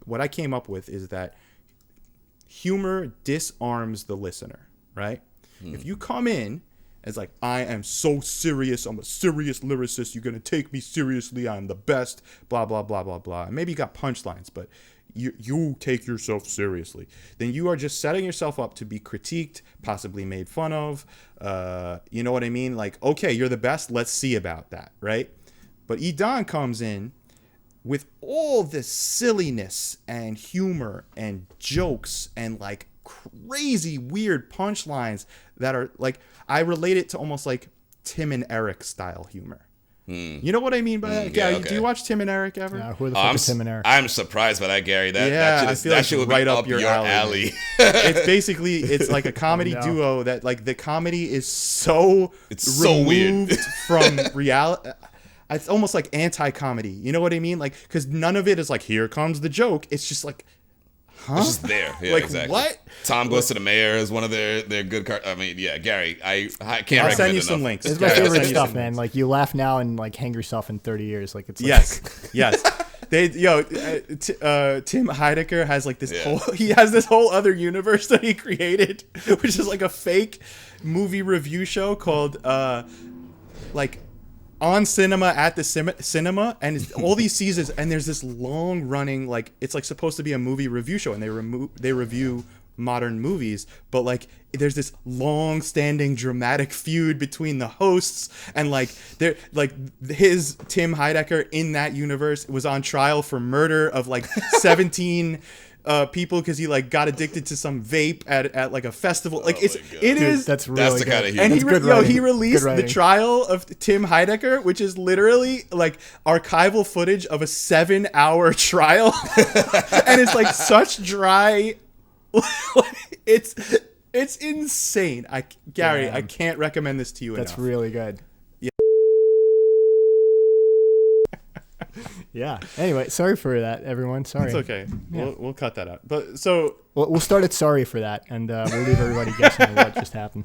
[SPEAKER 1] what I came up with is that humor disarms the listener. right? If you come in as like, I am so serious, I'm a serious lyricist, you're gonna take me seriously, I'm the best, blah blah blah blah blah. And maybe you got punchlines, but you take yourself seriously, then you are just setting yourself up to be critiqued, possibly made fun of. You know what I mean? Like, okay, you're the best, let's see about that, right? But Edan comes in with all this silliness and humor and jokes and like crazy weird punchlines that are like, I relate it to almost like Tim and Eric style humor. You know what I mean by that?
[SPEAKER 3] Yeah,
[SPEAKER 1] Yeah,
[SPEAKER 3] okay.
[SPEAKER 1] do you watch Tim and Eric ever?
[SPEAKER 2] Who the fuck is Tim and Eric?
[SPEAKER 3] I'm surprised by that, Gary.
[SPEAKER 1] I
[SPEAKER 3] That
[SPEAKER 1] feel like
[SPEAKER 3] shit would
[SPEAKER 1] right
[SPEAKER 3] be
[SPEAKER 1] up
[SPEAKER 3] up
[SPEAKER 1] your
[SPEAKER 3] your
[SPEAKER 1] alley.
[SPEAKER 3] alley.
[SPEAKER 1] It's basically, it's like a comedy duo that like the comedy is so
[SPEAKER 3] weird
[SPEAKER 1] from reality. It's almost like anti-comedy. You know what I mean? Like, because none of it is like, here comes the joke. It's just like, huh?
[SPEAKER 3] It's just there. Yeah,
[SPEAKER 1] like,
[SPEAKER 3] exactly.
[SPEAKER 1] what?
[SPEAKER 3] Tom Goes to the Mayor is one of their good cards. I mean, yeah, Gary, I can't
[SPEAKER 1] I'll
[SPEAKER 3] recommend
[SPEAKER 1] send you
[SPEAKER 3] enough.
[SPEAKER 1] some links.
[SPEAKER 2] It's my
[SPEAKER 1] I'll
[SPEAKER 2] favorite
[SPEAKER 1] send you
[SPEAKER 2] stuff,
[SPEAKER 1] some
[SPEAKER 2] man.
[SPEAKER 1] links.
[SPEAKER 2] Like you laugh now and like hang yourself in 30 years. Like it's like,
[SPEAKER 1] Yes. Tim Heidecker has like this he has this whole other universe that he created, which is like a fake movie review show called like On Cinema at the Cinema, and it's all these seasons, and there's this long running, like, it's like supposed to be a movie review show, and they review modern movies, but like there's this long standing dramatic feud between the hosts, and like they're like his Tim Heidecker in that universe was on trial for murder of like 17 people because he like got addicted to some vape at like a festival. Like it
[SPEAKER 2] Dude,
[SPEAKER 1] is
[SPEAKER 2] that's really
[SPEAKER 3] That's the
[SPEAKER 2] good.
[SPEAKER 3] kind of humor.
[SPEAKER 1] and
[SPEAKER 2] That's
[SPEAKER 1] he
[SPEAKER 2] good
[SPEAKER 1] released
[SPEAKER 2] writing.
[SPEAKER 1] the trial of Tim Heidecker, which is literally like archival footage of a 7-hour trial, and it's like such dry. It's insane. Gary, I can't recommend this to you enough.
[SPEAKER 2] That's really good. Yeah. Anyway, sorry for that, everyone. Sorry.
[SPEAKER 1] It's okay.
[SPEAKER 2] Yeah.
[SPEAKER 1] We'll cut that out. But so
[SPEAKER 2] We'll start it sorry for that, and we'll leave everybody guessing what just happened.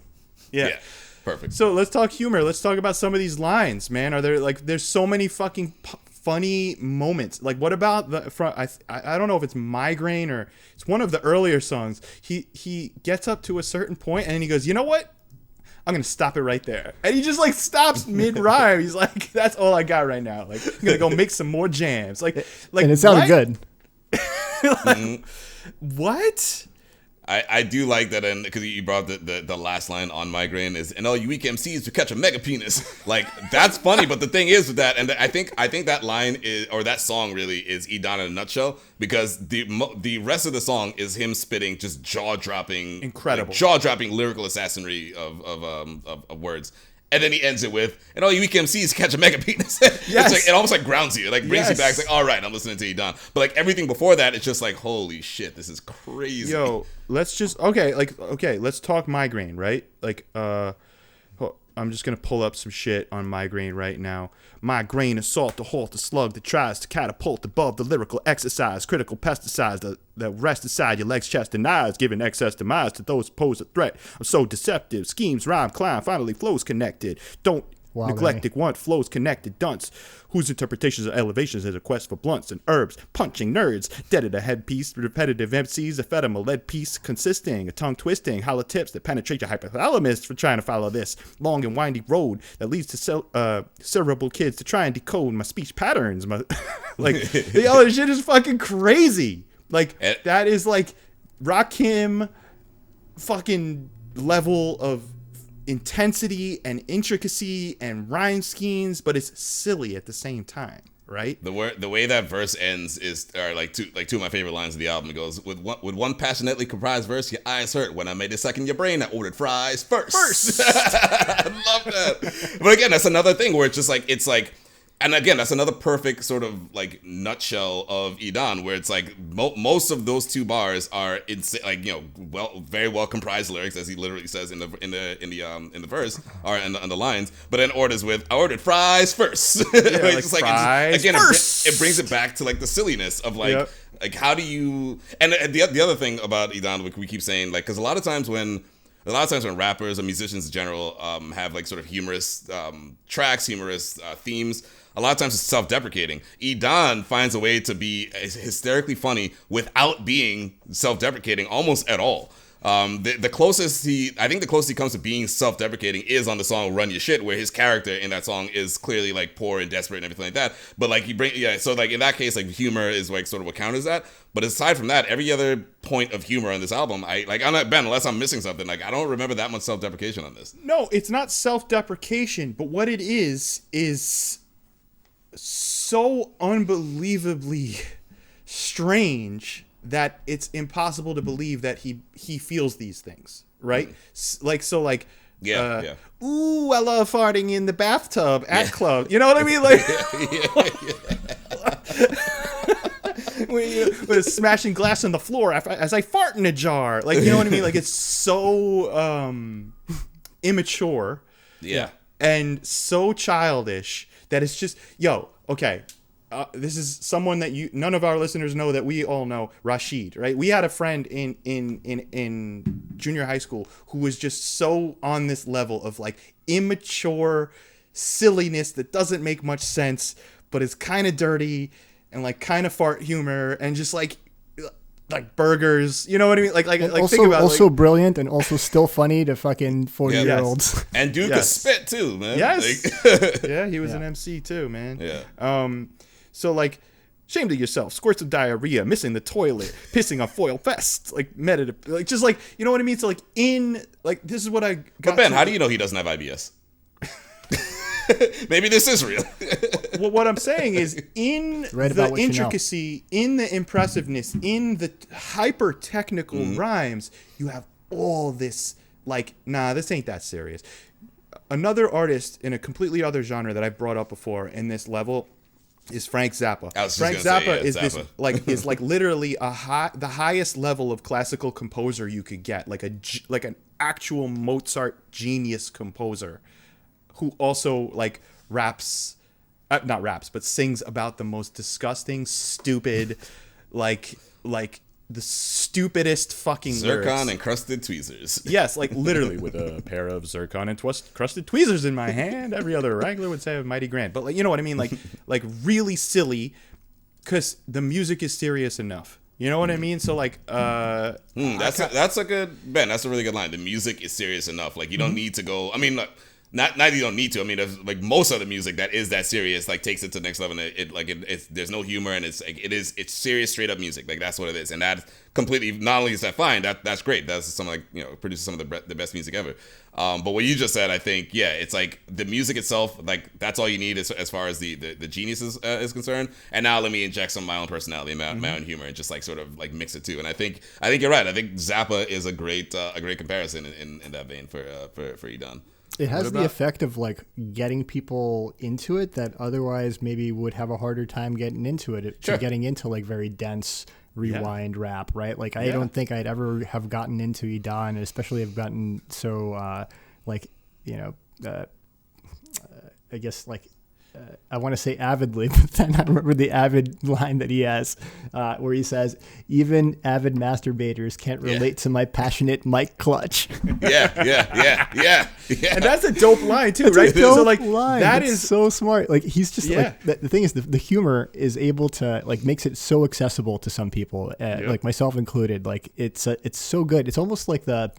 [SPEAKER 1] yeah.
[SPEAKER 3] Perfect.
[SPEAKER 1] So let's talk humor. Let's talk about some of these lines, man. Are there like there's so many fucking funny moments. Like what about the front? I don't know if it's Migraine or it's one of the earlier songs. He gets up to a certain point and he goes, you know what? I'm gonna stop it right there. And he just like stops mid rhyme. He's like, that's all I got right now. Like I'm gonna go make some more jams. Like
[SPEAKER 2] And it sounded
[SPEAKER 1] what?
[SPEAKER 2] good.
[SPEAKER 1] What?
[SPEAKER 3] I do like that, and because you brought the last line on Migraine is, and all you weak MCs to catch a mega penis. Like that's funny, but the thing is with that, and I think that line is, or that song really is Edan in a nutshell, because the rest of the song is him spitting just jaw dropping,
[SPEAKER 1] incredible,
[SPEAKER 3] jaw dropping lyrical assassinry of words. And then he ends it with, and all you weak MCs catch a mega penis.
[SPEAKER 1] Yes.
[SPEAKER 3] It's like, it almost like grounds you. It like brings you back.
[SPEAKER 1] Yes.
[SPEAKER 3] It's like, all right, I'm listening to Edan. But like everything before that, it's just like, holy shit, this is crazy.
[SPEAKER 1] Yo, let's talk Migraine, right? Like, I'm just gonna pull up some shit on Migraine right now. Migraine, assault, to halt, the slug that tries to catapult above the lyrical exercise, critical pesticides that rest aside your legs, chest, and eyes, giving excess demise to those who pose a threat. I'm so deceptive, schemes, rhyme, climb, finally flows connected. Don't neglectic want flows connected dunce, whose interpretations of elevations is a quest for blunts and herbs, punching nerds, dead at a headpiece, repetitive MCs, a fed 'em a lead piece, consisting, a tongue twisting, hollow tips that penetrate your hypothalamus for trying to follow this long and windy road that leads to cerebral kids to try and decode my speech patterns. Like, yo, this shit is fucking crazy. Like, that is like Rakim fucking level of intensity and intricacy and rhyme schemes, but it's silly at the same time, right?
[SPEAKER 3] The way that verse ends are like two of my favorite lines of the album. It goes, with one passionately comprised verse, your eyes hurt. When I made a second your brain, I ordered fries first. I love that. But again, that's another thing where it's like, and again, that's another perfect sort of like nutshell of Edan, where it's like most of those two bars are like, you know, very well comprised lyrics, as he literally says in the verse or in the lines, but then orders with, I ordered fries first.
[SPEAKER 1] Yeah,
[SPEAKER 3] it's
[SPEAKER 1] like
[SPEAKER 3] like
[SPEAKER 1] fries
[SPEAKER 3] again,
[SPEAKER 1] first.
[SPEAKER 3] it brings it back to like the silliness of like, like how do you, and the other thing about Edan, we keep saying, like, because a lot of times when rappers or musicians in general have like sort of humorous tracks, humorous themes, a lot of times it's self-deprecating. Edan finds a way to be hysterically funny without being self-deprecating almost at all. The closest I think the closest he comes to being self-deprecating is on the song "Run Your Shit," where his character in that song is clearly like poor and desperate and everything like that. But like so like in that case, like humor is like sort of what counters that. But aside from that, every other point of humor on this album, I'm not Ben, unless I'm missing something. Like I don't remember that much self-deprecation on this.
[SPEAKER 1] No, it's not self-deprecation, but what it is so unbelievably strange that it's impossible to believe that he feels these things, right?
[SPEAKER 3] Yeah.
[SPEAKER 1] Ooh, I love farting in the bathtub at club. You know what I mean? Like, with smashing glass on the floor as I fart in a jar. Like, you know what I mean? Like, it's so immature, and so childish that it's just, okay. This is someone that none of our listeners know that we all know, Rashid, right? We had a friend in junior high school who was just so on this level of like immature silliness that doesn't make much sense, but is kind of dirty and like kind of fart humor and just like burgers, you know what I mean? Like
[SPEAKER 2] also,
[SPEAKER 1] think about
[SPEAKER 2] also brilliant and also still funny to fucking 40-year-olds.
[SPEAKER 3] Yes. And dude could spit too, man.
[SPEAKER 1] Yes.
[SPEAKER 3] Like,
[SPEAKER 1] yeah, he was an MC too, man.
[SPEAKER 3] Yeah.
[SPEAKER 1] So like, shame to yourself, squirts of diarrhea, missing the toilet, pissing on foil vest, like like just like, you know what I mean? So like this is what I got.
[SPEAKER 3] But Ben, how do you know he doesn't have IBS? Maybe this is real.
[SPEAKER 1] Well, what I'm saying is in the intricacy, in the impressiveness, in the hyper technical rhymes, you have all this like, nah, this ain't that serious. Another artist in a completely other genre that I've brought up before in this level is Frank Zappa. Frank Zappa is like literally the highest level of classical composer you could get, like an actual Mozart genius composer, who also like not raps, but sings about the most disgusting, stupid, like the stupidest fucking
[SPEAKER 3] zircon
[SPEAKER 1] lyrics.
[SPEAKER 3] encrusted tweezers.
[SPEAKER 1] Yes, like literally with a pair of zircon encrusted tweezers in my hand. Every other wrangler would say mighty grand. But like, you know what I mean? Like really silly, because the music is serious enough. You know what I mean? So like,
[SPEAKER 3] that's a good Ben. That's a really good line. The music is serious enough. Like you don't need to go. I mean, not you don't need to. I mean, there's like most of the music that is that serious, like takes it to the next level. And it's there's no humor, and it's like it's serious, straight up music. Like that's what it is, and that completely not only is that fine, that's great. That's some like produces some of the best music ever. But what you just said, I think, it's like the music itself, like that's all you need as far as the genius is concerned. And now let me inject some of my own personality and my own humor and just like sort of like mix it too. And I think you're right. I think Zappa is a great comparison in that vein for Edan.
[SPEAKER 2] It has the effect of like getting people into it that otherwise maybe would have a harder time getting into it, getting into like very dense rewind rap, right? Like I don't think I'd ever have gotten into Edan, and especially have gotten so I guess like I want to say avidly, but then I remember the avid line that he has where he says, even avid masturbators can't relate to my passionate mic clutch.
[SPEAKER 3] Yeah.
[SPEAKER 1] And that's a dope line too, right?
[SPEAKER 2] So like that is so smart. Like he's just like the thing is the humor is able to like makes it so accessible to some people, like myself included. Like it's so good. It's almost like the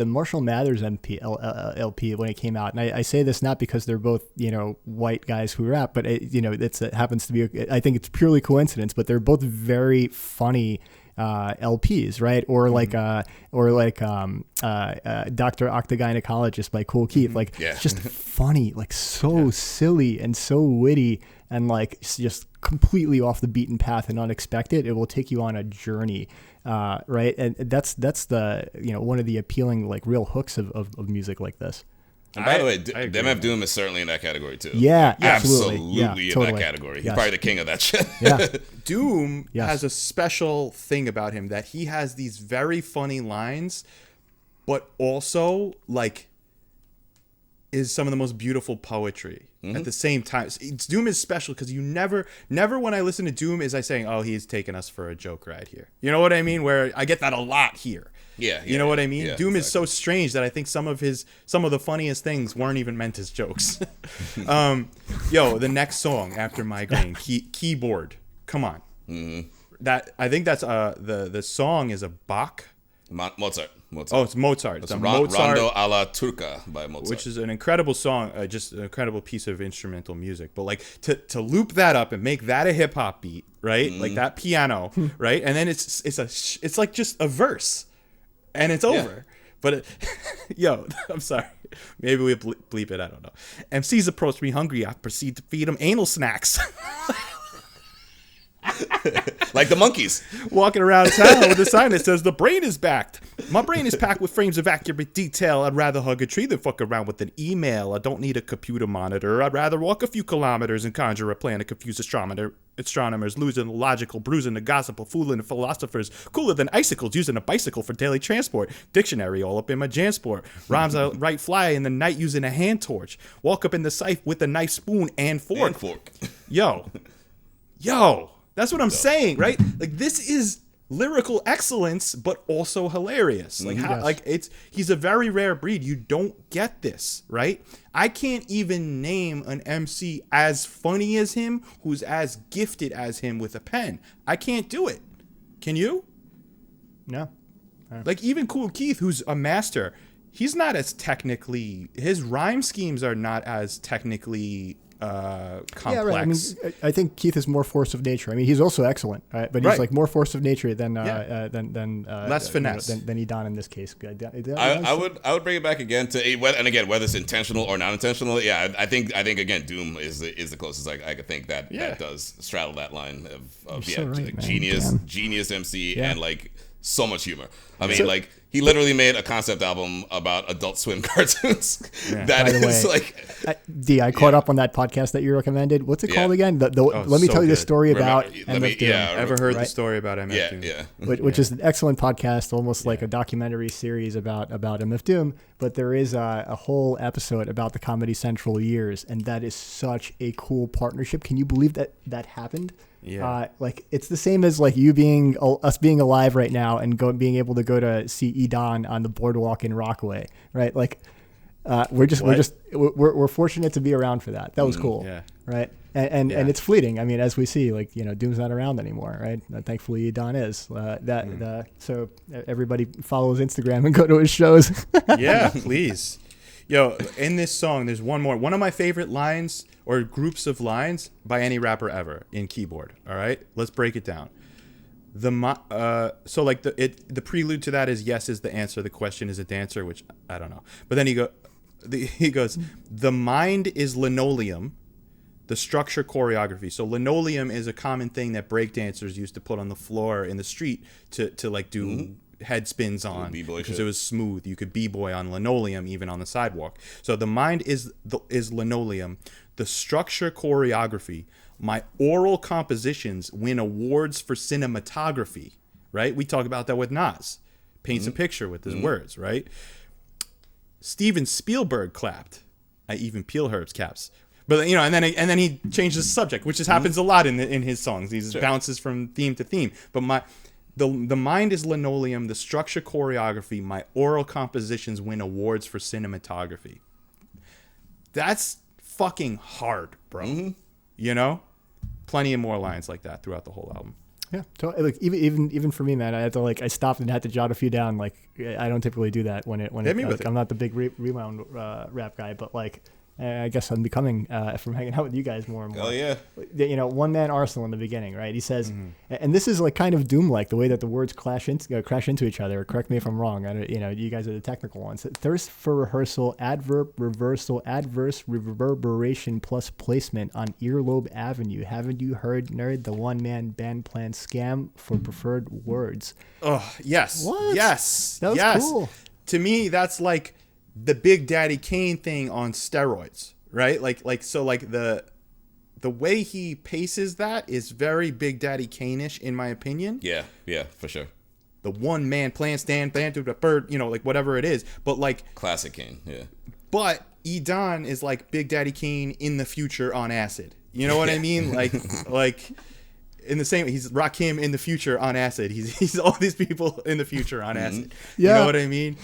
[SPEAKER 2] Marshall Mathers LP when it came out, and I say this not because they're both white guys who rap, but it happens to be. I think it's purely coincidence, but they're both very funny LPs, right? Or Dr. Octogynecologist by Kool Keith. Like it's just funny, like so silly and so witty, and like just completely off the beaten path and unexpected. It will take you on a journey. Right, and that's the one of the appealing like real hooks of music like this.
[SPEAKER 3] And by the way, MF Doom is certainly in that category too.
[SPEAKER 2] Yeah,
[SPEAKER 3] absolutely in
[SPEAKER 2] totally.
[SPEAKER 3] that category. He's
[SPEAKER 2] Yes.
[SPEAKER 3] probably the king of that shit.
[SPEAKER 2] Yeah,
[SPEAKER 1] Doom has a special thing about him that he has these very funny lines, but also like is some of the most beautiful poetry at the same time. Doom is special because you never when I listen to Doom is I saying, oh, he's taking us for a joke ride here. You know what I mean? Where I get that a lot here. You know what I mean? Doom is so strange that I think some of the funniest things weren't even meant as jokes. The next song after Migraine, Keyboard. Come on. That I think that's the song is a Bach.
[SPEAKER 3] Mozart.
[SPEAKER 1] Oh, it's Mozart. It's a
[SPEAKER 3] Mozart. Rondo alla Turca by Mozart.
[SPEAKER 1] Which is an incredible song, just an incredible piece of instrumental music. But like to loop that up and make that a hip hop beat, right? Like that piano, right? And then it's like just a verse, and it's over. But yo, I'm sorry. Maybe we bleep it. I don't know. MCs approach me hungry. I proceed to feed them anal snacks.
[SPEAKER 3] Like the monkeys
[SPEAKER 1] walking around town with a sign that says the brain is backed. My brain is packed with frames of accurate detail. I'd rather hug a tree than fuck around with an email. I don't need a computer monitor. I'd rather walk a few kilometers and conjure a plan to confuse astronomers, losing the logical, bruising the gospel, fooling the philosophers, cooler than icicles, using a bicycle for daily transport, dictionary all up in my jansport, rhymes I write fly in the night using a hand torch, walk up in the scythe with a knife, spoon, and fork. Yo, that's what I'm saying, right? Like, this is lyrical excellence, but also hilarious. Like, he's a very rare breed. You don't get this, right? I can't even name an MC as funny as him, who's as gifted as him with a pen. I can't do it. Can you?
[SPEAKER 2] No.
[SPEAKER 1] Like, even Kool Keith, who's a master, he's not as technically, his rhyme schemes are not as technically complex.
[SPEAKER 2] Yeah, right. I mean, I think Keith is more force of nature. I mean, he's also excellent, right? But he's like more force of nature than
[SPEAKER 1] less finesse
[SPEAKER 2] than Edan in this case.
[SPEAKER 3] I would bring it back again to whether it's intentional or not intentional. Yeah, I think again, Doom is the closest I could think that does straddle that line of genius MC and like so much humor. I mean, like, he literally made a concept album about Adult Swim cartoons.
[SPEAKER 2] Yeah. That is like... I caught up on that podcast that you recommended. What's it called again? Let me tell you the story about MF Doom.
[SPEAKER 1] Ever heard the story about MF Doom?
[SPEAKER 3] Yeah.
[SPEAKER 2] Which is an excellent podcast, almost like a documentary series about MF Doom. But there is a whole episode about the Comedy Central years, and that is such a cool partnership. Can you believe that happened?
[SPEAKER 1] Yeah.
[SPEAKER 2] Like, it's the same as like us being alive right now and being able to go to see Edan on the boardwalk in Rockaway, right? Like, we're fortunate to be around for that. That was cool.
[SPEAKER 1] Yeah.
[SPEAKER 2] Right. And it's fleeting. I mean, as we see, like, Doom's not around anymore, right? Thankfully, Edan is. So everybody follow his Instagram and go to his shows.
[SPEAKER 1] Yeah, please. Yo, in this song, there's one of my favorite lines or groups of lines by any rapper ever in Keyboard. All right, let's break it down. So like the prelude to that is yes is the answer, the question is a dancer, which I don't know. But then he goes, the mind is linoleum, the structure choreography. So linoleum is a common thing that breakdancers used to put on the floor in the street to like do head spins on, because it was smooth. You could b-boy on linoleum even on the sidewalk. So the mind is linoleum, the structure choreography. My oral compositions win awards for cinematography, right? We talk about that with Nas. Paints a picture with his words, right? Steven Spielberg clapped. I even peel Herb's caps. But and then he changes the subject, which just happens a lot in his songs. He bounces from theme to theme. But the mind is linoleum, the structure choreography, my oral compositions win awards for cinematography. That's fucking hard, bro. Plenty of more lines like that throughout the whole album.
[SPEAKER 2] Yeah, like even for me, man, I stopped and had to jot a few down. Like, I don't typically do that when I'm not the big rebound rap guy, but like, I guess I'm becoming from hanging out with you guys more and more.
[SPEAKER 3] Oh yeah.
[SPEAKER 2] One man arsenal in the beginning, right? He says, and this is like kind of Doom-like, the way that the words crash into each other. Correct me if I'm wrong. You guys are the technical ones. Thirst for rehearsal, adverb, reversal, adverse, reverberation plus placement on Earlobe Avenue. Haven't you heard, nerd? The one-man band plan scam for preferred words.
[SPEAKER 1] Oh yes.
[SPEAKER 2] What?
[SPEAKER 1] Yes.
[SPEAKER 2] That was cool.
[SPEAKER 1] To me, that's like the Big Daddy Kane thing on steroids, right? Like so the way he paces that is very Big Daddy Kane-ish, in my opinion.
[SPEAKER 3] Yeah, for sure.
[SPEAKER 1] The one man plan stand to the bird, like whatever it is, but like
[SPEAKER 3] classic Kane, yeah.
[SPEAKER 1] But Edan is like Big Daddy Kane in the future on acid. You know what I mean? Like in the same, he's Rakim in the future on acid. He's all these people in the future on acid. You know what I mean?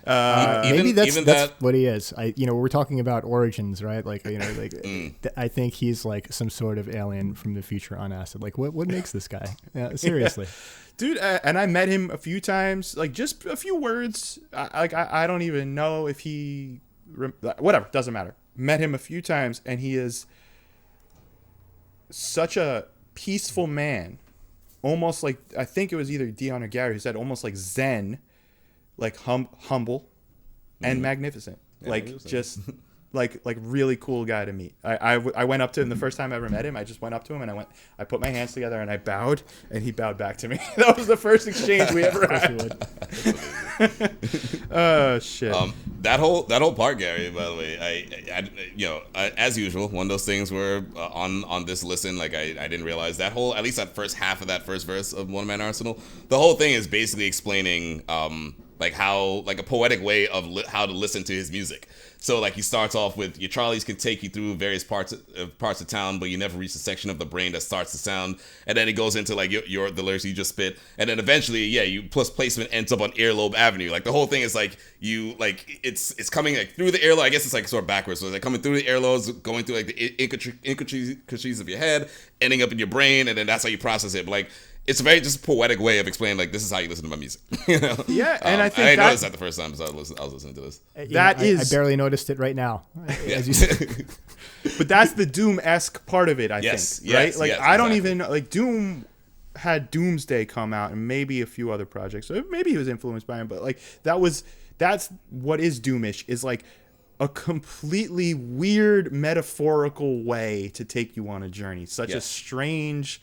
[SPEAKER 2] Maybe that's
[SPEAKER 3] even
[SPEAKER 2] that's
[SPEAKER 3] that.
[SPEAKER 2] what he is. We're talking about origins, right? Like, I think he's like some sort of alien from the future on acid. Like, what makes this guy? Yeah, seriously.
[SPEAKER 1] Dude, and I met him a few times, like just a few words. I don't even know if he, whatever, doesn't matter. Met him a few times, and he is such a peaceful man, almost like, I think it was either Dion or Gary who said, almost like Zen, like humble and magnificent,
[SPEAKER 3] Yeah,
[SPEAKER 1] like
[SPEAKER 3] magnificent.
[SPEAKER 1] just like really cool guy to meet. I went up to him the first time I ever met him. I just went up to him and I put my hands together and I bowed, and he bowed back to me. That was the first exchange we ever had. Oh shit.
[SPEAKER 3] That whole part, Gary. By the way, as usual, one of those things where on this listen, like I didn't realize that whole, at least that first half of that first verse of One Man Arsenal. The whole thing is basically explaining like how, like a poetic way of how to listen to his music. So like he starts off with, your Charlies can take you through various parts of town, but you never reach the section of the brain that starts the sound. And then it goes into like the lyrics you just spit, and then eventually, you plus placement ends up on Earlobe Avenue. Like the whole thing is like it's coming like through the earlobe. I guess it's like sort of backwards. So it's like coming through the earlobes, going through like the intricacies of your head, ending up in your brain, and then that's how you process it. But like, it's a very just poetic way of explaining, like, this is how you listen to my music. You know?
[SPEAKER 1] Yeah, and I think
[SPEAKER 3] I didn't notice that the first time, so I was listening to this.
[SPEAKER 2] I barely noticed it right now, as you said.
[SPEAKER 1] But that's the Doom-esque part of it, I think. Right? Like,
[SPEAKER 3] yes,
[SPEAKER 1] I don't
[SPEAKER 3] exactly.
[SPEAKER 1] even, like, Doom had Doomsday come out and maybe a few other projects. So maybe he was influenced by him, but like, that's what is Doomish, is like a completely weird metaphorical way to take you on a journey. Such a strange,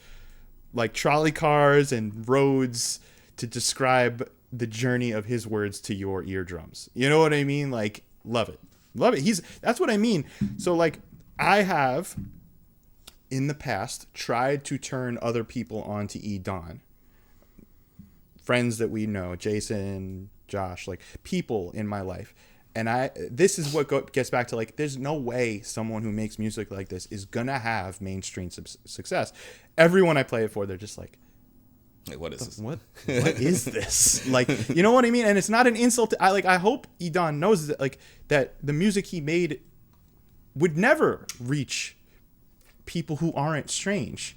[SPEAKER 1] like, trolley cars and roads to describe the journey of his words to your eardrums. You know what I mean? Like, love it. Love it. That's what I mean. So like, I have in the past tried to turn other people on to Edan. Friends that we know, Jason, Josh, like people in my life. And this is what gets back to like, there's no way someone who makes music like this is gonna have mainstream success. Everyone I play it for, they're just like
[SPEAKER 3] what is this?
[SPEAKER 1] What is this? Like, you know what I mean? And it's not an insult. I hope Edan knows that, like, that the music he made would never reach people who aren't strange.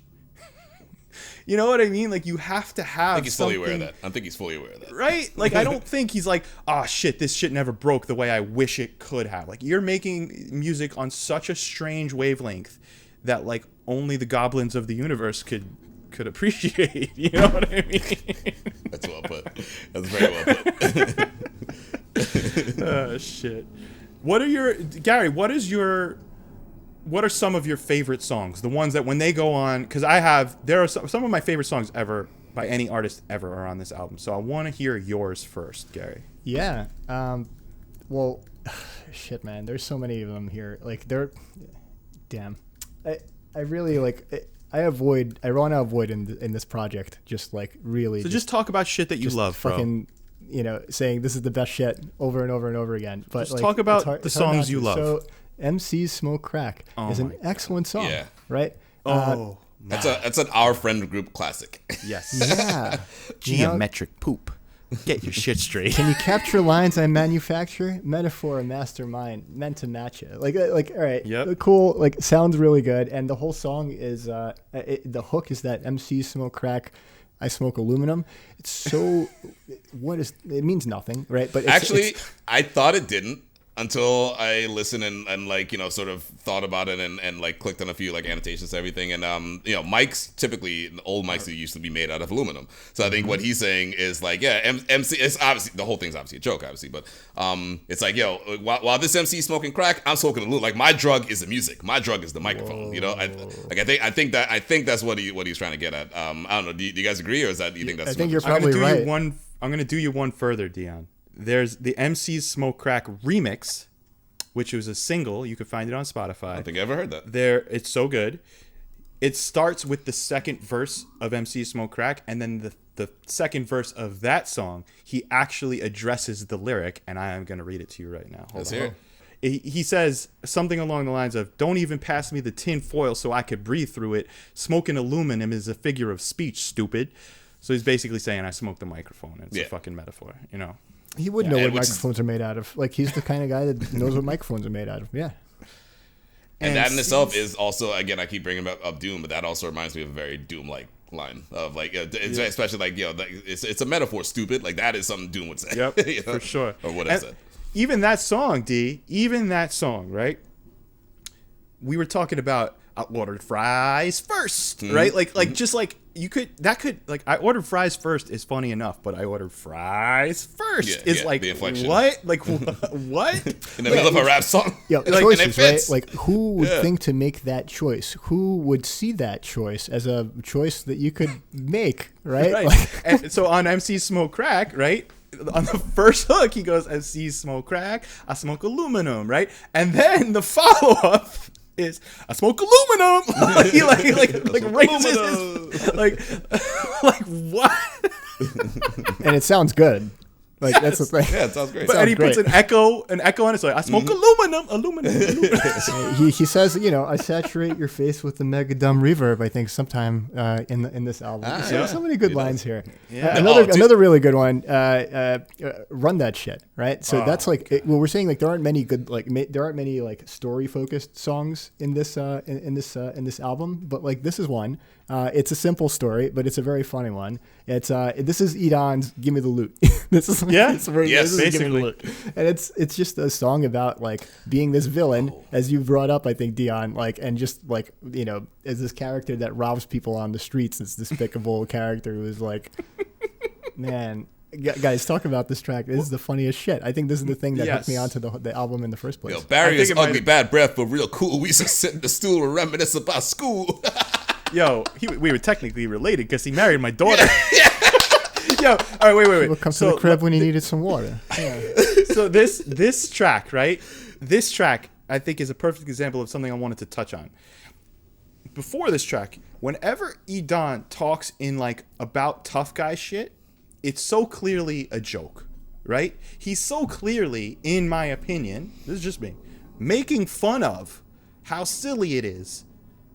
[SPEAKER 1] You know what I mean? Like, you have to have.
[SPEAKER 3] I think he's fully aware of
[SPEAKER 1] something-
[SPEAKER 3] that. I think he's fully aware of that.
[SPEAKER 1] Right? Like, I don't think he's like, oh shit, this shit never broke the way I wish it could have. Like, you're making music on such a strange wavelength that like only the goblins of the universe could appreciate. You know what I mean?
[SPEAKER 3] That's well put. That's very well put.
[SPEAKER 1] Oh shit. Gary, what are some of your favorite songs? The ones that when they go on, because there are some of my favorite songs ever by any artist ever are on this album. So I want to hear yours first, Gary.
[SPEAKER 2] Yeah. Well, shit, man. There's so many of them here. Like, damn. I really like. I want to avoid in this project just like really.
[SPEAKER 1] So just talk about shit that you love,
[SPEAKER 2] fucking, bro. Saying this is the best shit over and over and over again. But
[SPEAKER 1] just
[SPEAKER 2] like,
[SPEAKER 1] talk about
[SPEAKER 2] it's
[SPEAKER 1] the
[SPEAKER 2] hard
[SPEAKER 1] songs
[SPEAKER 2] not
[SPEAKER 1] you
[SPEAKER 2] to.
[SPEAKER 1] love.
[SPEAKER 2] So MC's Smoke Crack is an excellent song.
[SPEAKER 3] Yeah.
[SPEAKER 2] Right.
[SPEAKER 3] That's an Our Friend Group classic.
[SPEAKER 1] Yes.
[SPEAKER 2] Yeah.
[SPEAKER 1] Geometric poop. Get your shit straight.
[SPEAKER 2] Can you capture lines I manufacture? Metaphor, a mastermind, meant to match it. Like, all right,
[SPEAKER 1] Yep.
[SPEAKER 2] Cool. Like, sounds really good, and the whole song is the hook is that MC smoke crack, I smoke aluminum. It's so, it means nothing, right? But
[SPEAKER 3] Actually, I thought it didn't until I listened and like, sort of thought about it and like clicked on a few like annotations and everything. And, mics, typically old mics used to be made out of aluminum. So I think what he's saying is like, yeah, MC, it's obviously, the whole thing's obviously a joke, obviously. But it's like, while this MC is smoking crack, I'm smoking aluminum. Like, my drug is the music. My drug is the microphone.
[SPEAKER 2] Whoa.
[SPEAKER 3] I think that's what he's trying to get at. I don't know. Do you guys agree, or do you think that's?
[SPEAKER 2] I think you're
[SPEAKER 1] I'm
[SPEAKER 2] probably right.
[SPEAKER 1] I'm gonna do you one further, Dion. There's the MC's Smoke Crack remix, which was a single. You can find it on Spotify.
[SPEAKER 3] I don't think I ever heard that.
[SPEAKER 1] It's so good. It starts with the second verse of MC's Smoke Crack, and then the second verse of that song, he actually addresses the lyric, and I am gonna read it to you right now.
[SPEAKER 3] Let's hear it.
[SPEAKER 1] He says something along the lines of, "Don't even pass me the tin foil so I could breathe through it. Smoking aluminum is a figure of speech, stupid. So he's basically saying I smoked the microphone. And it's a fucking metaphor, you know.
[SPEAKER 2] He would know
[SPEAKER 3] And
[SPEAKER 2] what
[SPEAKER 3] which is-
[SPEAKER 2] microphones are made out of. Like, he's the kind of guy that knows what microphones are made out of. Yeah.
[SPEAKER 3] And that in itself is also, again, I keep bringing up Doom, but that also reminds me of a very Doom-like line of like, especially like, you know, like, it's a metaphor, stupid. Like that is something Doom would say.
[SPEAKER 1] Yep,
[SPEAKER 3] you know?
[SPEAKER 1] for sure.
[SPEAKER 3] Or what
[SPEAKER 1] And
[SPEAKER 3] is it?
[SPEAKER 1] even that song, D, right? We were talking about I ordered fries first, right? Like just like like I ordered fries first is funny enough, but I ordered fries first is like
[SPEAKER 3] the inflection.
[SPEAKER 1] what? Like what?
[SPEAKER 3] In the middle of a rap song.
[SPEAKER 2] Yeah,
[SPEAKER 3] Like, and it
[SPEAKER 2] choices, right?
[SPEAKER 3] fits.
[SPEAKER 2] Like, who would think to make that choice? Who would see that choice as a choice that you could make, right?
[SPEAKER 1] Right.
[SPEAKER 2] Like,
[SPEAKER 1] And so on MC Smoke Crack, right? On the first hook, he goes, MC Smoke Crack, I smoke aluminum, right? And then the follow up is I smoke aluminum. He like raises his, like what?
[SPEAKER 2] and it sounds good. Like, that's the thing.
[SPEAKER 3] Yeah, it sounds great.
[SPEAKER 1] But and he
[SPEAKER 2] great.
[SPEAKER 1] puts an echo on it. So like, I smoke aluminum.
[SPEAKER 2] He says, you know, I saturate your face with the mega dumb reverb. I think sometime in this album. So many good lines here.
[SPEAKER 1] Yeah.
[SPEAKER 2] Another really good one. Run that shit, right? So that's like we're saying, like there aren't many good there aren't many like story focused songs in this in this album, but like this is one. It's a simple story, but it's a very funny one. It's this is Edan's "Give Me the Loot." This is
[SPEAKER 1] Yes,
[SPEAKER 2] basically. And it's just a song about like being this villain, as you brought up, I think, Dion, like, and just like, you know, as this character that robs people on the streets, this despicable character who is like, man. Guys, talk about this track. This is the funniest shit. I think this is the thing that hooked me onto the album in the first place.
[SPEAKER 3] Yo, Barry is
[SPEAKER 1] I think it
[SPEAKER 3] ugly, bad breath, but real cool. We used to sit in the stool and reminisce about school.
[SPEAKER 1] Yo, we were technically related because he married my daughter. Yo, all right, wait.
[SPEAKER 2] We'll come to the crib when he needed some water. Yeah.
[SPEAKER 1] So this track, right? This track, I think, is a perfect example of something I wanted to touch on. Before this track, whenever Edan talks in like about tough guy shit, it's so clearly a joke, right? He's so clearly, in my opinion, this is just me, making fun of how silly it is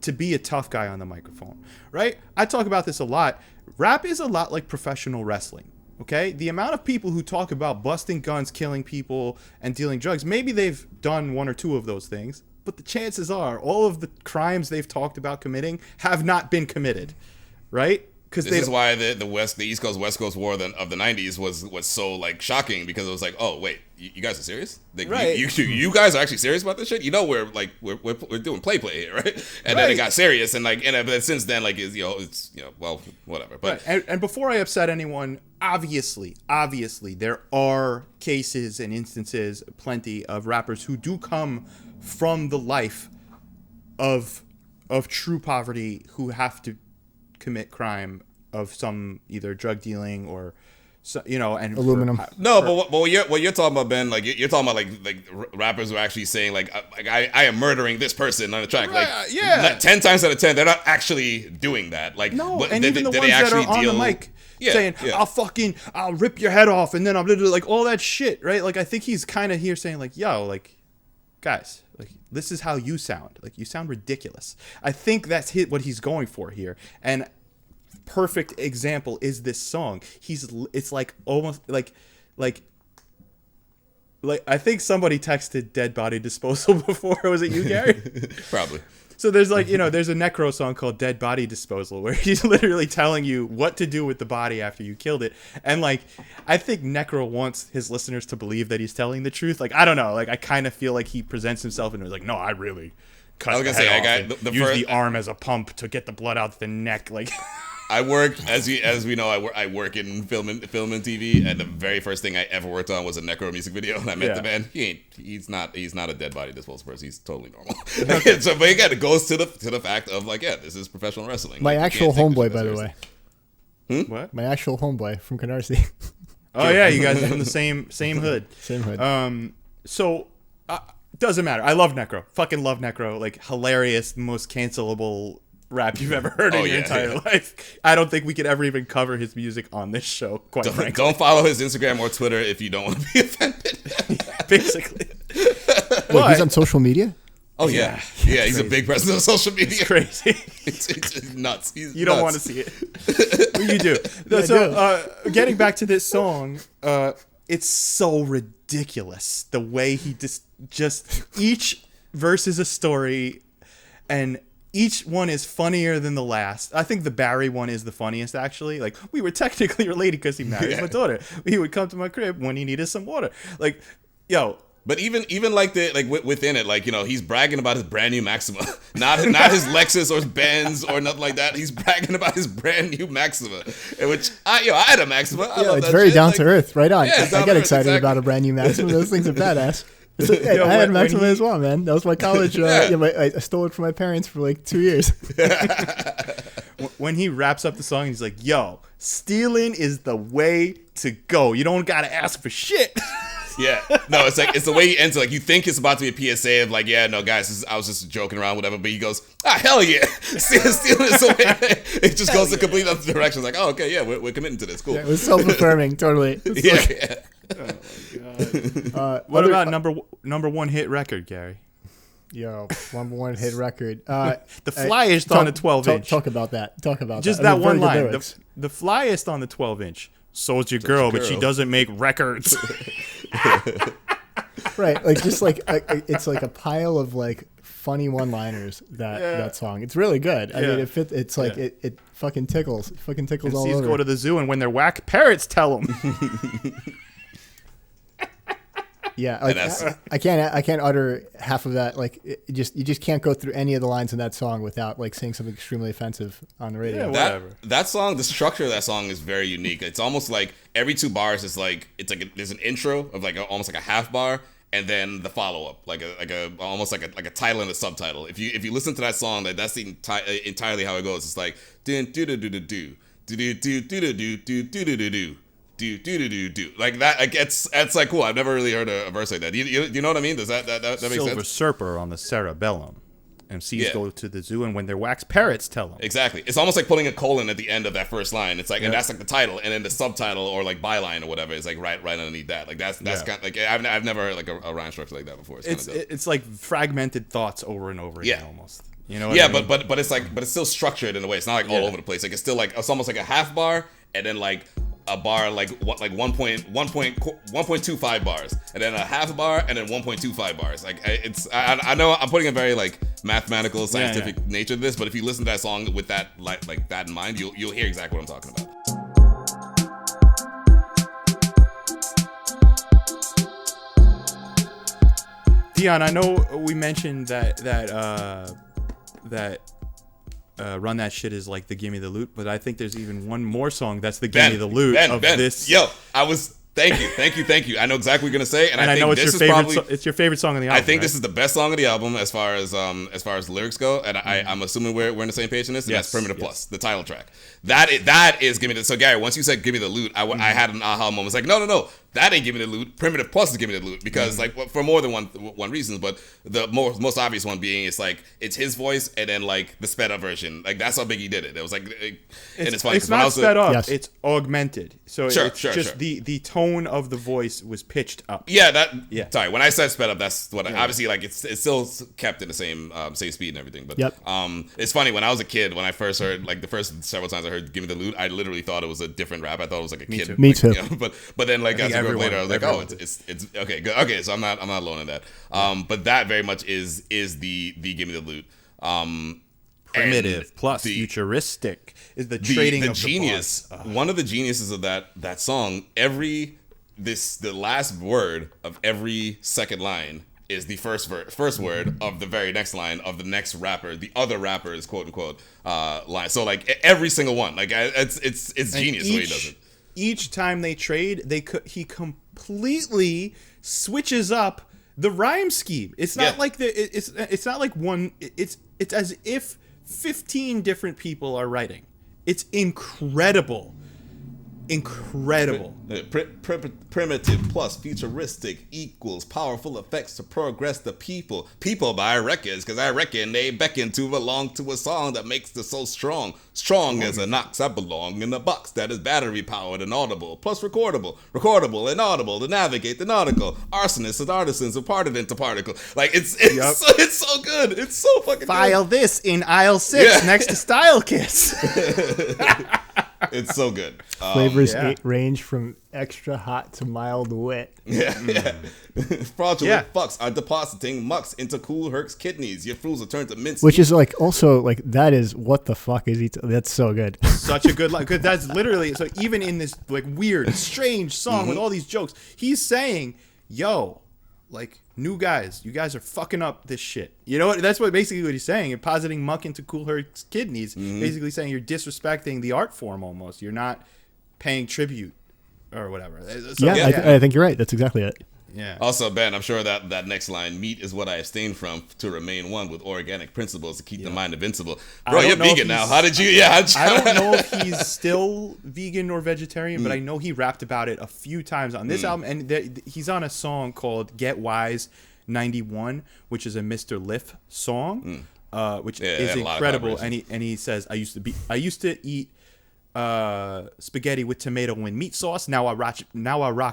[SPEAKER 1] to be a tough guy on the microphone, right? I talk about this a lot. Rap is a lot like professional wrestling, okay? The amount of people who talk about busting guns, killing people, and dealing drugs, maybe they've done one or two of those things, but the chances are all of the crimes they've talked about committing have not been committed, right?
[SPEAKER 3] This is why the East Coast West Coast war of the 90s was so like shocking, because it was like, oh wait, you guys are serious? Like,
[SPEAKER 1] right.
[SPEAKER 3] You guys are actually serious about this shit? You know we're doing play here, right? And then it got serious, and but since then, like, it's well, whatever. But
[SPEAKER 1] right. And before I upset anyone, obviously there are cases and instances, plenty of rappers who do come from the life of true poverty, who have to commit crime of some either drug dealing or and
[SPEAKER 2] aluminum.
[SPEAKER 3] But what you're talking about, Ben, like you're talking about like rappers who are actually saying like I am murdering this person on the track, like 10 times out of 10 they're not actually doing that. Like
[SPEAKER 1] no,
[SPEAKER 3] but
[SPEAKER 1] and even the ones that are on the mic saying I'll rip your head off and then I'm literally like all that shit, right? Like I think he's kind of here saying like, yo, like guys, like this is how you sound. Like you sound ridiculous. I think that's what he's going for here. And perfect example is this song. It's like almost like I think somebody texted Dead Body Disposal before. Was it you, Gary?
[SPEAKER 3] Probably.
[SPEAKER 1] So there's like, there's a Necro song called Dead Body Disposal where he's literally telling you what to do with the body after you killed it. And like, I think Necro wants his listeners to believe that he's telling the truth. Like, I don't know. Like, I kind of feel like he presents himself and was like, no, I really cut the head off and use the arm as a pump to get the blood out the neck. Like,
[SPEAKER 3] I work, as we know, I work in film and TV, and the very first thing I ever worked on was a Necro music video. And I met the man. He's not a Dead Body Disposal person. He's totally normal. So, but again, it goes to the fact of like, yeah, this is professional wrestling.
[SPEAKER 2] My actual homeboy, by the way.
[SPEAKER 1] What?
[SPEAKER 2] My actual homeboy from Canarsie.
[SPEAKER 1] Oh yeah, you guys are from the same hood.
[SPEAKER 2] Same hood.
[SPEAKER 1] So doesn't matter. I love Necro. Fucking love Necro. Like hilarious, most cancelable rap you've ever heard in your entire life. I don't think we could ever even cover his music on this show, quite frankly.
[SPEAKER 3] Don't follow his Instagram or Twitter if you don't want to be offended.
[SPEAKER 1] Basically.
[SPEAKER 2] Wait, he's on social media?
[SPEAKER 3] Oh yeah, he's a big presence on social media.
[SPEAKER 1] It's crazy.
[SPEAKER 3] It's nuts.
[SPEAKER 1] You don't want to see it, but you do. Getting back to this song, it's so ridiculous the way he just each verse is a story, and each one is funnier than the last. I think the Barry one is the funniest, actually. Like, we were technically related because he married my daughter. He would come to my crib when he needed some water. Like, yo.
[SPEAKER 3] But even like within it, like, you know, he's bragging about his brand new Maxima, not his Lexus or his Benz or nothing like that. He's bragging about his brand new Maxima, which I had a Maxima. I love
[SPEAKER 2] it's
[SPEAKER 3] that
[SPEAKER 2] very
[SPEAKER 3] shit.
[SPEAKER 2] down
[SPEAKER 3] Like,
[SPEAKER 2] to earth. Right on.
[SPEAKER 3] Yeah,
[SPEAKER 2] I get excited about a brand new Maxima. Those things are badass. I had a Maxima as well, man. That was my college. I stole it from my parents for like 2 years.
[SPEAKER 1] When he wraps up the song, he's like, "Yo, stealing is the way to go. You don't gotta ask for shit."
[SPEAKER 3] Yeah, no, it's the way he ends it. Like, you think it's about to be a PSA of like, yeah, no, guys, I was just joking around, whatever. But he goes, hell yeah, stealing is the way. It just goes in complete other direction. Like, oh, okay, yeah, we're committing to this. Cool.
[SPEAKER 2] Yeah, it was self-affirming, totally.
[SPEAKER 3] Yeah.
[SPEAKER 1] Oh my god. What about number one hit record, Gary?
[SPEAKER 2] Yo, number one hit record.
[SPEAKER 1] The flyest on the 12-inch.
[SPEAKER 2] Talk about that.
[SPEAKER 1] Just that one line. The flyest on the 12-inch. So's your girl, but she doesn't make records.
[SPEAKER 2] Right, like just like it's like a pile of like funny one-liners. That song. It's really good. I mean, it's like it fucking tickles. It fucking tickles all over.
[SPEAKER 1] Go to the zoo, and when they're whack, parrots tell them.
[SPEAKER 2] Yeah, like I can't utter half of that. Like you just can't go through any of the lines in that song without like saying something extremely offensive on the radio.
[SPEAKER 1] Yeah, whatever.
[SPEAKER 3] That song, the structure of that song is very unique. It's almost like every 2 bars is like there's an intro of like almost like a half bar, and then the follow up, like a almost like a title and a subtitle. If you listen to that song, that's the entirely how it goes. It's like do do do do do do do do do do do do do do. Do like that. Like it's like cool. I've never really heard a verse like that. Do you know what I mean? Does that make sense?
[SPEAKER 1] Silver Surfer on the cerebellum. MCs go to the zoo, and when they're wax, parrots tell them.
[SPEAKER 3] Exactly. It's almost like putting a colon at the end of that first line. It's like, and that's like the title, and then the subtitle or like byline or whatever is like right underneath that. Like that's kind of like I've never heard like a rhyme structure like that before.
[SPEAKER 1] It's like fragmented thoughts over and over again, almost. You know?
[SPEAKER 3] Yeah, I mean? but it's still structured in a way. It's not like all over the place. Like it's still like it's almost like a half bar, and then like a bar like 1.25 bars, and then a half bar, and then 1.25 bars. Like I know I'm putting a very like mathematical scientific nature to this, but if you listen to that song with that like that in mind, you'll hear exactly what I'm talking about.
[SPEAKER 1] Dion, I know we mentioned that Run That Shit is like the Gimme the Loot, but I think there's even one more song that's the Gimme the Loot of this.
[SPEAKER 3] Yo, thank you. I know exactly what you're gonna say, and I
[SPEAKER 1] know
[SPEAKER 3] think
[SPEAKER 1] it's
[SPEAKER 3] this
[SPEAKER 1] your
[SPEAKER 3] is
[SPEAKER 1] favorite.
[SPEAKER 3] probably
[SPEAKER 1] It's your favorite song on the album.
[SPEAKER 3] I think
[SPEAKER 1] right?
[SPEAKER 3] this is the best song of the album as far as the lyrics go, and I'm assuming we're on the same page in this. And that's Primitive Plus, the title track. That is Gimme the. So Gary, once you said Gimme the Loot, I had an aha moment. It's like no. That ain't Gimme the Loot. Primitive Plus is Gimme the Loot because like for more than one reason, but the most obvious one being it's like it's his voice and then like the sped up version. Like that's how big he did it. It was like, and it's funny.
[SPEAKER 1] It's not sped up.
[SPEAKER 2] Yes.
[SPEAKER 1] It's augmented. So
[SPEAKER 3] Sure.
[SPEAKER 1] the tone of the voice was pitched up.
[SPEAKER 3] Yeah. Sorry, when I said sped up, that's what obviously like it's still kept in the same speed and everything. But it's funny when I was a kid when I first heard like the first several times I heard Gimme the Loot, I literally thought it was a different rap. I thought it was like a kid.
[SPEAKER 2] Me too.
[SPEAKER 3] You know? But then like as I grew up later, I was like, oh, it's okay, good. Okay, so I'm not alone in that. But that very much is the Gimme the Loot.
[SPEAKER 1] Primitive plus futuristic is the trading
[SPEAKER 3] the
[SPEAKER 1] of
[SPEAKER 3] genius.
[SPEAKER 1] The
[SPEAKER 3] one of the geniuses of that song. The last word of every second line is the first word of the very next line of the next rapper, the other rapper's quote unquote line. So like every single one, like it's genius the way he does it.
[SPEAKER 1] Each time they trade, he completely switches up the rhyme scheme. It's not like it's not like one. It's as if 15 different people are writing. It's incredible. incredible.
[SPEAKER 3] Primitive plus futuristic equals powerful effects to progress the people. People buy records because I reckon they beckon to belong to a song that makes the soul strong. Strong as a knox I belong in a box that is battery powered and audible. Plus recordable and audible to navigate the nautical. Arsonists and artisans are parted into particle. Like it's so good. It's so fucking
[SPEAKER 1] File
[SPEAKER 3] good.
[SPEAKER 1] this in aisle 6 next to Style Kits.
[SPEAKER 3] It's so good.
[SPEAKER 2] Flavors range from extra hot to mild wet.
[SPEAKER 3] Fraudulent fucks are depositing mucks into Cool Herc's kidneys. Your fools will turn to mince.
[SPEAKER 2] Which is like also like that is what the fuck is he? That's so good.
[SPEAKER 1] Such a good line, because that's literally so. Even in this like weird, strange song with all these jokes, he's saying, "Yo, like new guys, you guys are fucking up this shit." You know what? That's basically what he's saying. You're positing muck into Cool Herc's kidneys. Basically saying you're disrespecting the art form almost. You're not paying tribute or whatever. So,
[SPEAKER 2] I think you're right. That's exactly it.
[SPEAKER 1] Yeah.
[SPEAKER 3] Also, Ben, I'm sure that next line, meat is what I abstain from to remain one with organic principles to keep the mind invincible. Bro, you're vegan now. How did you? I
[SPEAKER 1] don't know if he's still vegan or vegetarian, but I know he rapped about it a few times on this album. And he's on a song called Get Wise 91, which is a Mr. Liff song, which is incredible. And he says, I used to eat spaghetti with tomato and meat sauce. Now I rock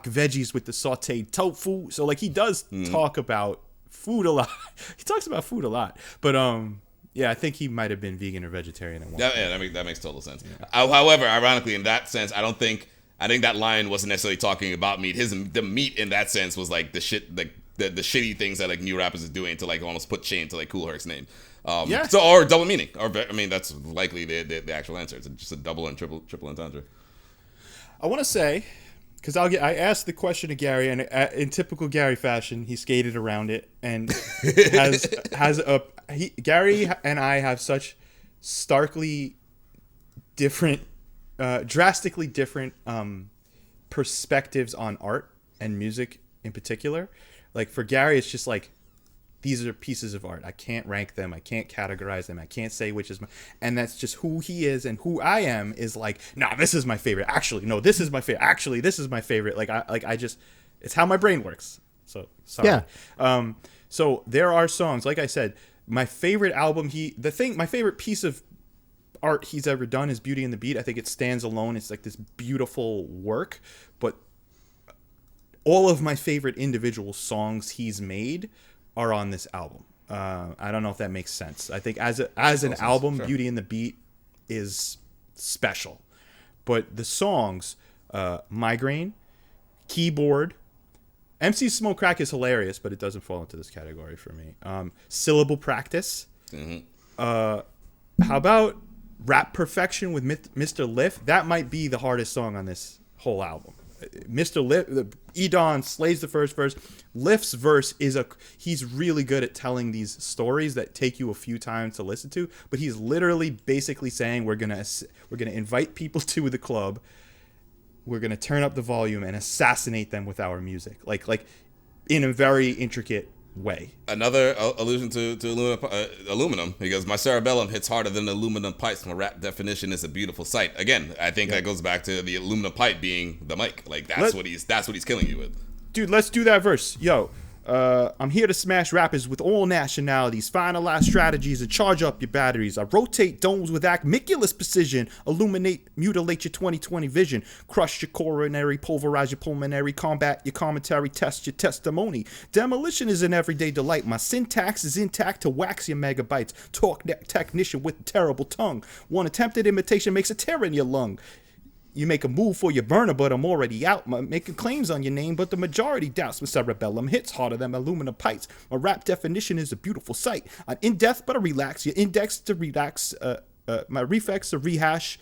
[SPEAKER 1] veggies with the sauteed tofu. So like he does talk about food a lot. He talks about food a lot. But I think he might have been vegan or vegetarian at one point.
[SPEAKER 3] That makes total sense. Yeah. However, ironically, in that sense, I think that line wasn't necessarily talking about meat. The meat in that sense was like the shit, like the shitty things that like new rappers are doing to like almost put shame to like Cool Herc's name. So or double meaning, or I mean that's likely the actual answer. It's just a double and triple entendre.
[SPEAKER 1] I want to say, because I asked the question to Gary, and in typical Gary fashion, he skated around it and Gary and I have such starkly different, drastically different perspectives on art and music in particular. Like for Gary, it's just like, these are pieces of art. I can't rank them. I can't categorize them. I can't say which is my... And that's just who he is, and who I am is like, nah, this is my favorite. Actually, no, this is my favorite. Actually, this is my favorite. I just... It's how my brain works. So, sorry.
[SPEAKER 2] Yeah.
[SPEAKER 1] So there are songs, like I said, my favorite album, my favorite piece of art he's ever done is Beauty and the Beat. I think it stands alone. It's like this beautiful work, but all of my favorite individual songs he's made are on this album. I don't know if that makes sense. I think as an album, sure, Beauty and the Beat is special. But the songs, Migraine, Keyboard, MC Smoke Crack is hilarious, but it doesn't fall into this category for me. Syllable Practice. How about Rap Perfection with Mr. Liff? That might be the hardest song on this whole album. Mr. Liff, Edan slays the first verse. Liff's verse he's really good at telling these stories that take you a few times to listen to, but he's literally basically saying we're gonna invite people to the club, we're gonna turn up the volume and assassinate them with our music, like in a very intricate way.
[SPEAKER 3] Another allusion to aluminum, because my cerebellum hits harder than aluminum pipes. My rap definition is a beautiful sight. Again, I think that goes back to the aluminum pipe being the mic. Like that's what he's killing you with.
[SPEAKER 1] Dude, let's do that verse. Yo, I'm here to smash rappers with all nationalities, finalize strategies, and charge up your batteries. I rotate domes with acmiculous precision, illuminate, mutilate your 20/20 vision, crush your coronary, pulverize your pulmonary, combat your commentary, test your testimony. Demolition is an everyday delight. My syntax is intact to wax your megabytes. Talk technician with a terrible tongue. One attempted imitation makes a tear in your lung. You make a move for your burner, but I'm already out. Making claims on your name, but the majority doubts. My cerebellum hits harder than aluminum pipes. My rap definition is a beautiful sight. I'm in depth, but I relax. Your index to relax. My reflex to rehash.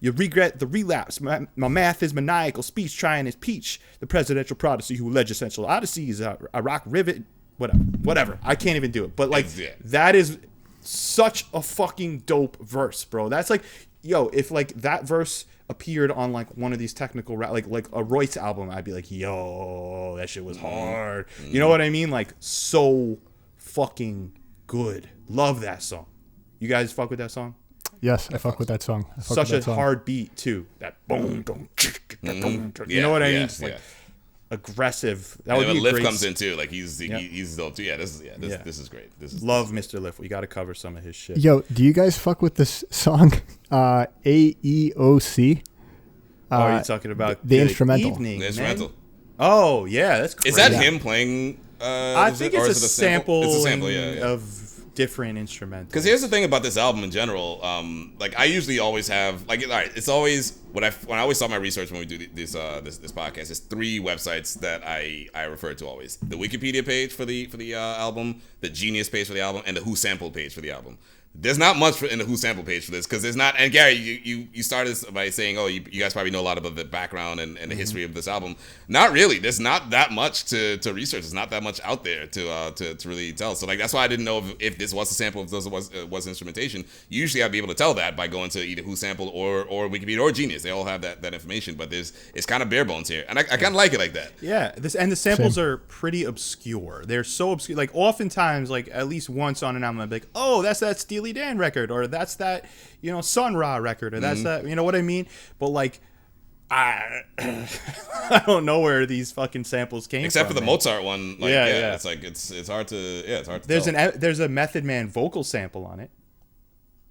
[SPEAKER 1] You regret the relapse. My math is maniacal. Speech trying his peach. The presidential prodigy who led essential odysseys. I rock rivet. Whatever. I can't even do it. But like, that is such a fucking dope verse, bro. That's like, yo, if like that verse appeared on like one of these technical like a Royce album, I'd be like, yo, that shit was hard. You know what I mean? Like, so fucking good. Love that song. You guys fuck with that song?
[SPEAKER 2] Yes, I fuck with that song. I fuck
[SPEAKER 1] Such
[SPEAKER 2] with
[SPEAKER 1] a
[SPEAKER 2] that song.
[SPEAKER 1] hard beat too. That boom, boom, you
[SPEAKER 3] Yeah,
[SPEAKER 1] know what I mean?
[SPEAKER 3] yeah,
[SPEAKER 1] It's like
[SPEAKER 3] yeah.
[SPEAKER 1] aggressive. That
[SPEAKER 3] And
[SPEAKER 1] would
[SPEAKER 3] when
[SPEAKER 1] be a
[SPEAKER 3] Lift
[SPEAKER 1] great.
[SPEAKER 3] comes in too, like he's dope too. Yeah, this is great. This is
[SPEAKER 1] Love Mr. Lift. We got to cover some of his shit.
[SPEAKER 2] Yo, do you guys fuck with this song, AEOC?
[SPEAKER 1] Oh, are you talking about
[SPEAKER 2] the instrumental.
[SPEAKER 1] Evening,
[SPEAKER 3] the instrumental.
[SPEAKER 1] man? Oh yeah, that's crazy.
[SPEAKER 3] Is that him playing?
[SPEAKER 1] I think
[SPEAKER 3] or
[SPEAKER 1] it's
[SPEAKER 3] is
[SPEAKER 1] a
[SPEAKER 3] it
[SPEAKER 1] sample.
[SPEAKER 3] It's a sample, yeah.
[SPEAKER 1] Of different instrumentals.
[SPEAKER 3] Because here's the thing about this album in general. Like I usually always have like, all right, it's always when I always saw my research when we do this podcast. There's 3 websites that I refer to always: the Wikipedia page for the album, the Genius page for the album, and the Who Sample page for the album. There's not much in the Who Sample page for this because there's not. And Gary, you started this by saying, oh, you guys probably know a lot about the background and the history of this album. Not really. There's not that much to research. There's not that much out there to really tell. So like that's why I didn't know if this was a sample, if this was instrumentation. Usually I'd be able to tell that by going to either Who Sample or Wikipedia or Genius. They all have that information, but it's kind of bare bones here, and I kind of like it like that.
[SPEAKER 1] Yeah, the samples are pretty obscure. They're so obscure. Like oftentimes, like at least once on an album, I'd be like, oh, that's that Steely Dan record, or that's that Sun Ra record, or that's that, you know what I mean? But like, I I don't know where these fucking samples came
[SPEAKER 3] Except
[SPEAKER 1] from.
[SPEAKER 3] for the
[SPEAKER 1] man.
[SPEAKER 3] Mozart one, like
[SPEAKER 1] Yeah.
[SPEAKER 3] it's like it's hard to tell.
[SPEAKER 1] There's a Method Man vocal sample on it.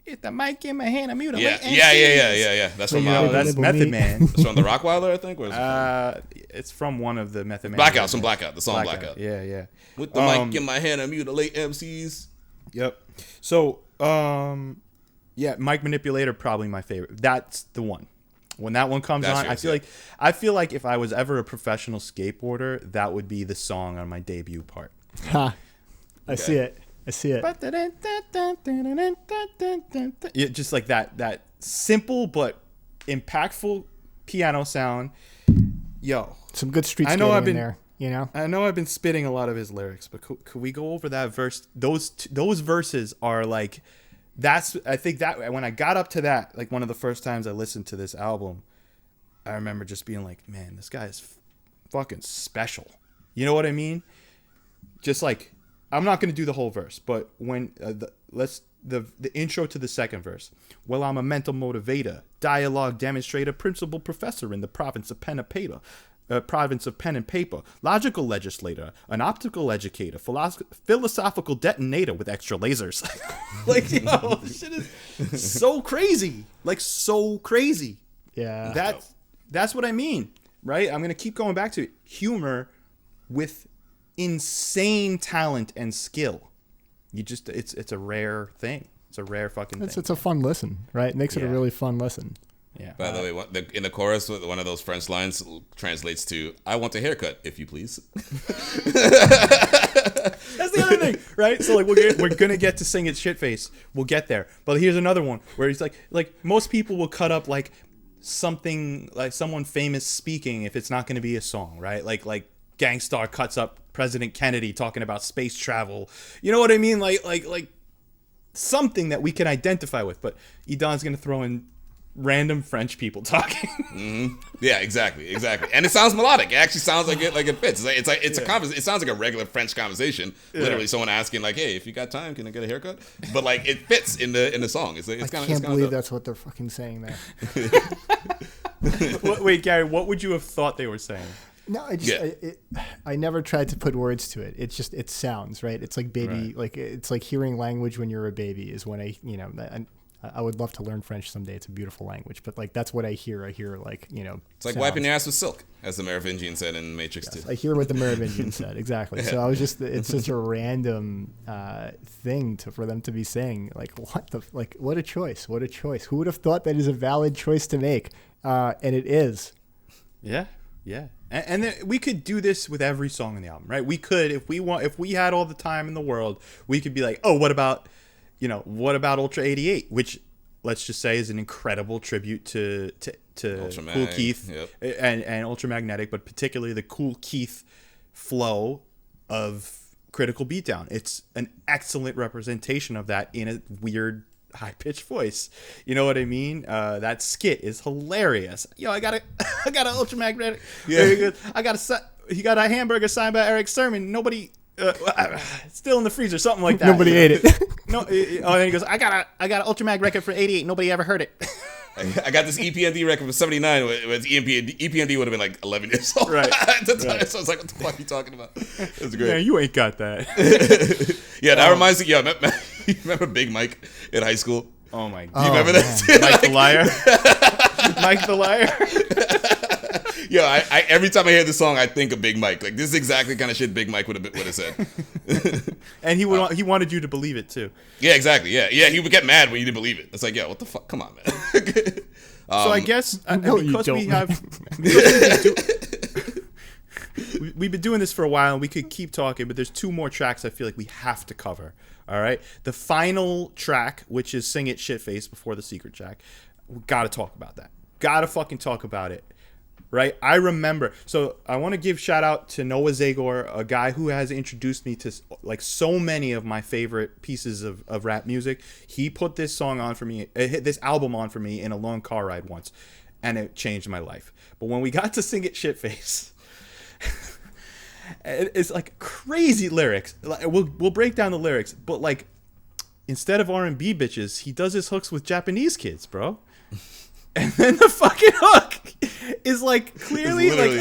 [SPEAKER 1] Get the mic in my hand, I'm mute.
[SPEAKER 3] Yeah. That's from
[SPEAKER 1] That's Method Man.
[SPEAKER 3] it's from the Rockweiler, I think. Or is it from?
[SPEAKER 1] It's from one of the Method Man.
[SPEAKER 3] Blackout, some Blackout, the song Blackout.
[SPEAKER 1] Yeah.
[SPEAKER 3] With the mic in my hand, I mutilate MCs.
[SPEAKER 1] Yep. So, yeah, Mic Manipulator, probably my favorite. That's the one. When that one comes
[SPEAKER 3] That's
[SPEAKER 1] on,
[SPEAKER 3] yours,
[SPEAKER 1] I feel like if I was ever a professional skateboarder, that would be the song on my debut part.
[SPEAKER 2] Ha! I see it.
[SPEAKER 1] Yeah, just like that simple but impactful piano sound. Yo,
[SPEAKER 2] Some good street
[SPEAKER 1] I
[SPEAKER 2] skating
[SPEAKER 1] know I've
[SPEAKER 2] in
[SPEAKER 1] been-
[SPEAKER 2] there. You know,
[SPEAKER 1] I know I've been spitting a lot of his lyrics, but could we go over that verse? Those verses are like, I think that when I got up to that, like one of the first times I listened to this album, I remember just being like, man, this guy is fucking special. You know what I mean? Just like, I'm not gonna do the whole verse, but when the intro to the second verse. Well, I'm a mental motivator, dialogue demonstrator, principal professor in the province of pen and paper, logical legislator, an optical educator, philosophical detonator with extra lasers. Like, this shit is so crazy. Like, so crazy.
[SPEAKER 2] yeah.
[SPEAKER 1] That's what I mean, right? I'm going to keep going back to it. Humor with insane talent and skill. It's a rare thing. It's a rare fucking thing.
[SPEAKER 2] It's a fun listen, right? It makes it a
[SPEAKER 1] Yeah.
[SPEAKER 2] really fun listen.
[SPEAKER 1] Yeah.
[SPEAKER 3] By the way, in the chorus, one of those French lines translates to "I want a haircut, if you please."
[SPEAKER 1] That's the other thing, right? So like we're gonna get to sing it shitface. We'll get there. But here's another one where he's like most people will cut up like something like someone famous speaking if it's not gonna be a song, right? Like Gangstar cuts up President Kennedy talking about space travel. You know what I mean? Like something that we can identify with. But Edan's gonna throw in random French people talking.
[SPEAKER 3] Yeah, exactly, and it sounds melodic. It actually sounds like it fits. It's a conversation. It sounds like a regular French conversation. Literally, someone asking like, "Hey, if you got time, can I get a haircut?" But like, it fits in the song. It's
[SPEAKER 2] I
[SPEAKER 3] kind
[SPEAKER 2] can't
[SPEAKER 3] of
[SPEAKER 2] believe that's what they're fucking saying there.
[SPEAKER 1] Wait, Gary, what would you have thought they were saying?
[SPEAKER 2] No, I never tried to put words to it. It's just, it sounds right. It's like baby,
[SPEAKER 1] Right.
[SPEAKER 2] like it's like hearing language when you're a baby is when I would love to learn French someday. It's a beautiful language, but like that's what I hear. I hear like
[SPEAKER 3] It's like wiping your ass with silk, as the Merovingian said in Matrix 2.
[SPEAKER 2] I hear what the Merovingian said exactly. So I was just, it's such a random thing for them to be saying. Like what a choice! What a choice! Who would have thought that is a valid choice to make? And it is.
[SPEAKER 1] Yeah. And then we could do this with every song in the album, right? We could, if we had all the time in the world, we could be like, oh, what about Ultra 88, which let's just say is an incredible tribute to Cool Keith,
[SPEAKER 3] yep.
[SPEAKER 1] and Ultramagnetic, but particularly the Cool Keith flow of Critical Beatdown. It's an excellent representation of that in a weird high-pitched voice. You know what I mean? That skit is hilarious. Yo, I got an Ultramagnetic. Yeah. Very good. He got a hamburger signed by Eric Sermon. Nobody Still in the freezer, something like that.
[SPEAKER 2] Nobody ate it.
[SPEAKER 1] No, and he goes, I got an Ultramag record for '88. Nobody ever heard it.
[SPEAKER 3] I got this EPND record from '79. EPND would have been like 11 years old.
[SPEAKER 1] Right.
[SPEAKER 3] At the time. So I was like, what the fuck are you talking about? It's great.
[SPEAKER 1] Man, you ain't got that.
[SPEAKER 3] Yeah, that reminds me. Yeah, you remember Big Mike in high school?
[SPEAKER 1] Oh my god.
[SPEAKER 3] Do you remember that?
[SPEAKER 1] Mike the Liar. Mike the Liar.
[SPEAKER 3] Yo, I every time I hear this song, I think of Big Mike. Like, this is exactly the kind of shit Big Mike would have said.
[SPEAKER 1] And he wanted you to believe it too.
[SPEAKER 3] Yeah, exactly. Yeah, he would get mad when you didn't believe it. It's like, yo, what the fuck? Come on, man.
[SPEAKER 1] So I guess
[SPEAKER 2] No, you
[SPEAKER 1] because
[SPEAKER 2] don't.
[SPEAKER 1] we have, we've been doing this for a while, and we could keep talking, but there's 2 more tracks I feel like we have to cover. All right, the final track, which is "Sing It Shitface" before the secret track, we gotta talk about that. Gotta fucking talk about it. Right, I remember. So I want to give shout out to Noah Zagor, a guy who has introduced me to like so many of my favorite pieces of rap music. He put this song on for me, this album on for me in a long car ride once, and it changed my life. But when we got to "Sing It Shitface," it's like crazy lyrics. We'll break down the lyrics, but like instead of R&B bitches, he does his hooks with Japanese kids, bro. And then the fucking hook is like clearly like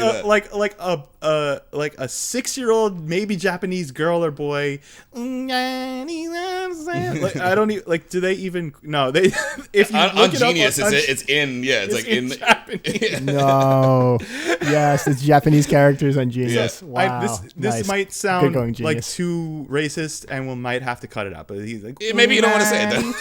[SPEAKER 1] a 6-year-old maybe Japanese girl or boy. Like I don't even like. Do they even? No, they. If you
[SPEAKER 3] on
[SPEAKER 1] look it
[SPEAKER 3] Genius,
[SPEAKER 1] up,
[SPEAKER 3] it's in
[SPEAKER 1] Japanese.
[SPEAKER 2] No. Yes, it's Japanese characters on Genius. Wow.
[SPEAKER 1] This
[SPEAKER 2] nice.
[SPEAKER 1] might
[SPEAKER 2] Good
[SPEAKER 1] sound
[SPEAKER 2] going,
[SPEAKER 1] like
[SPEAKER 2] Genius.
[SPEAKER 1] too racist, and we might have to cut it out. But he's like,
[SPEAKER 3] Maybe you don't want to say it then.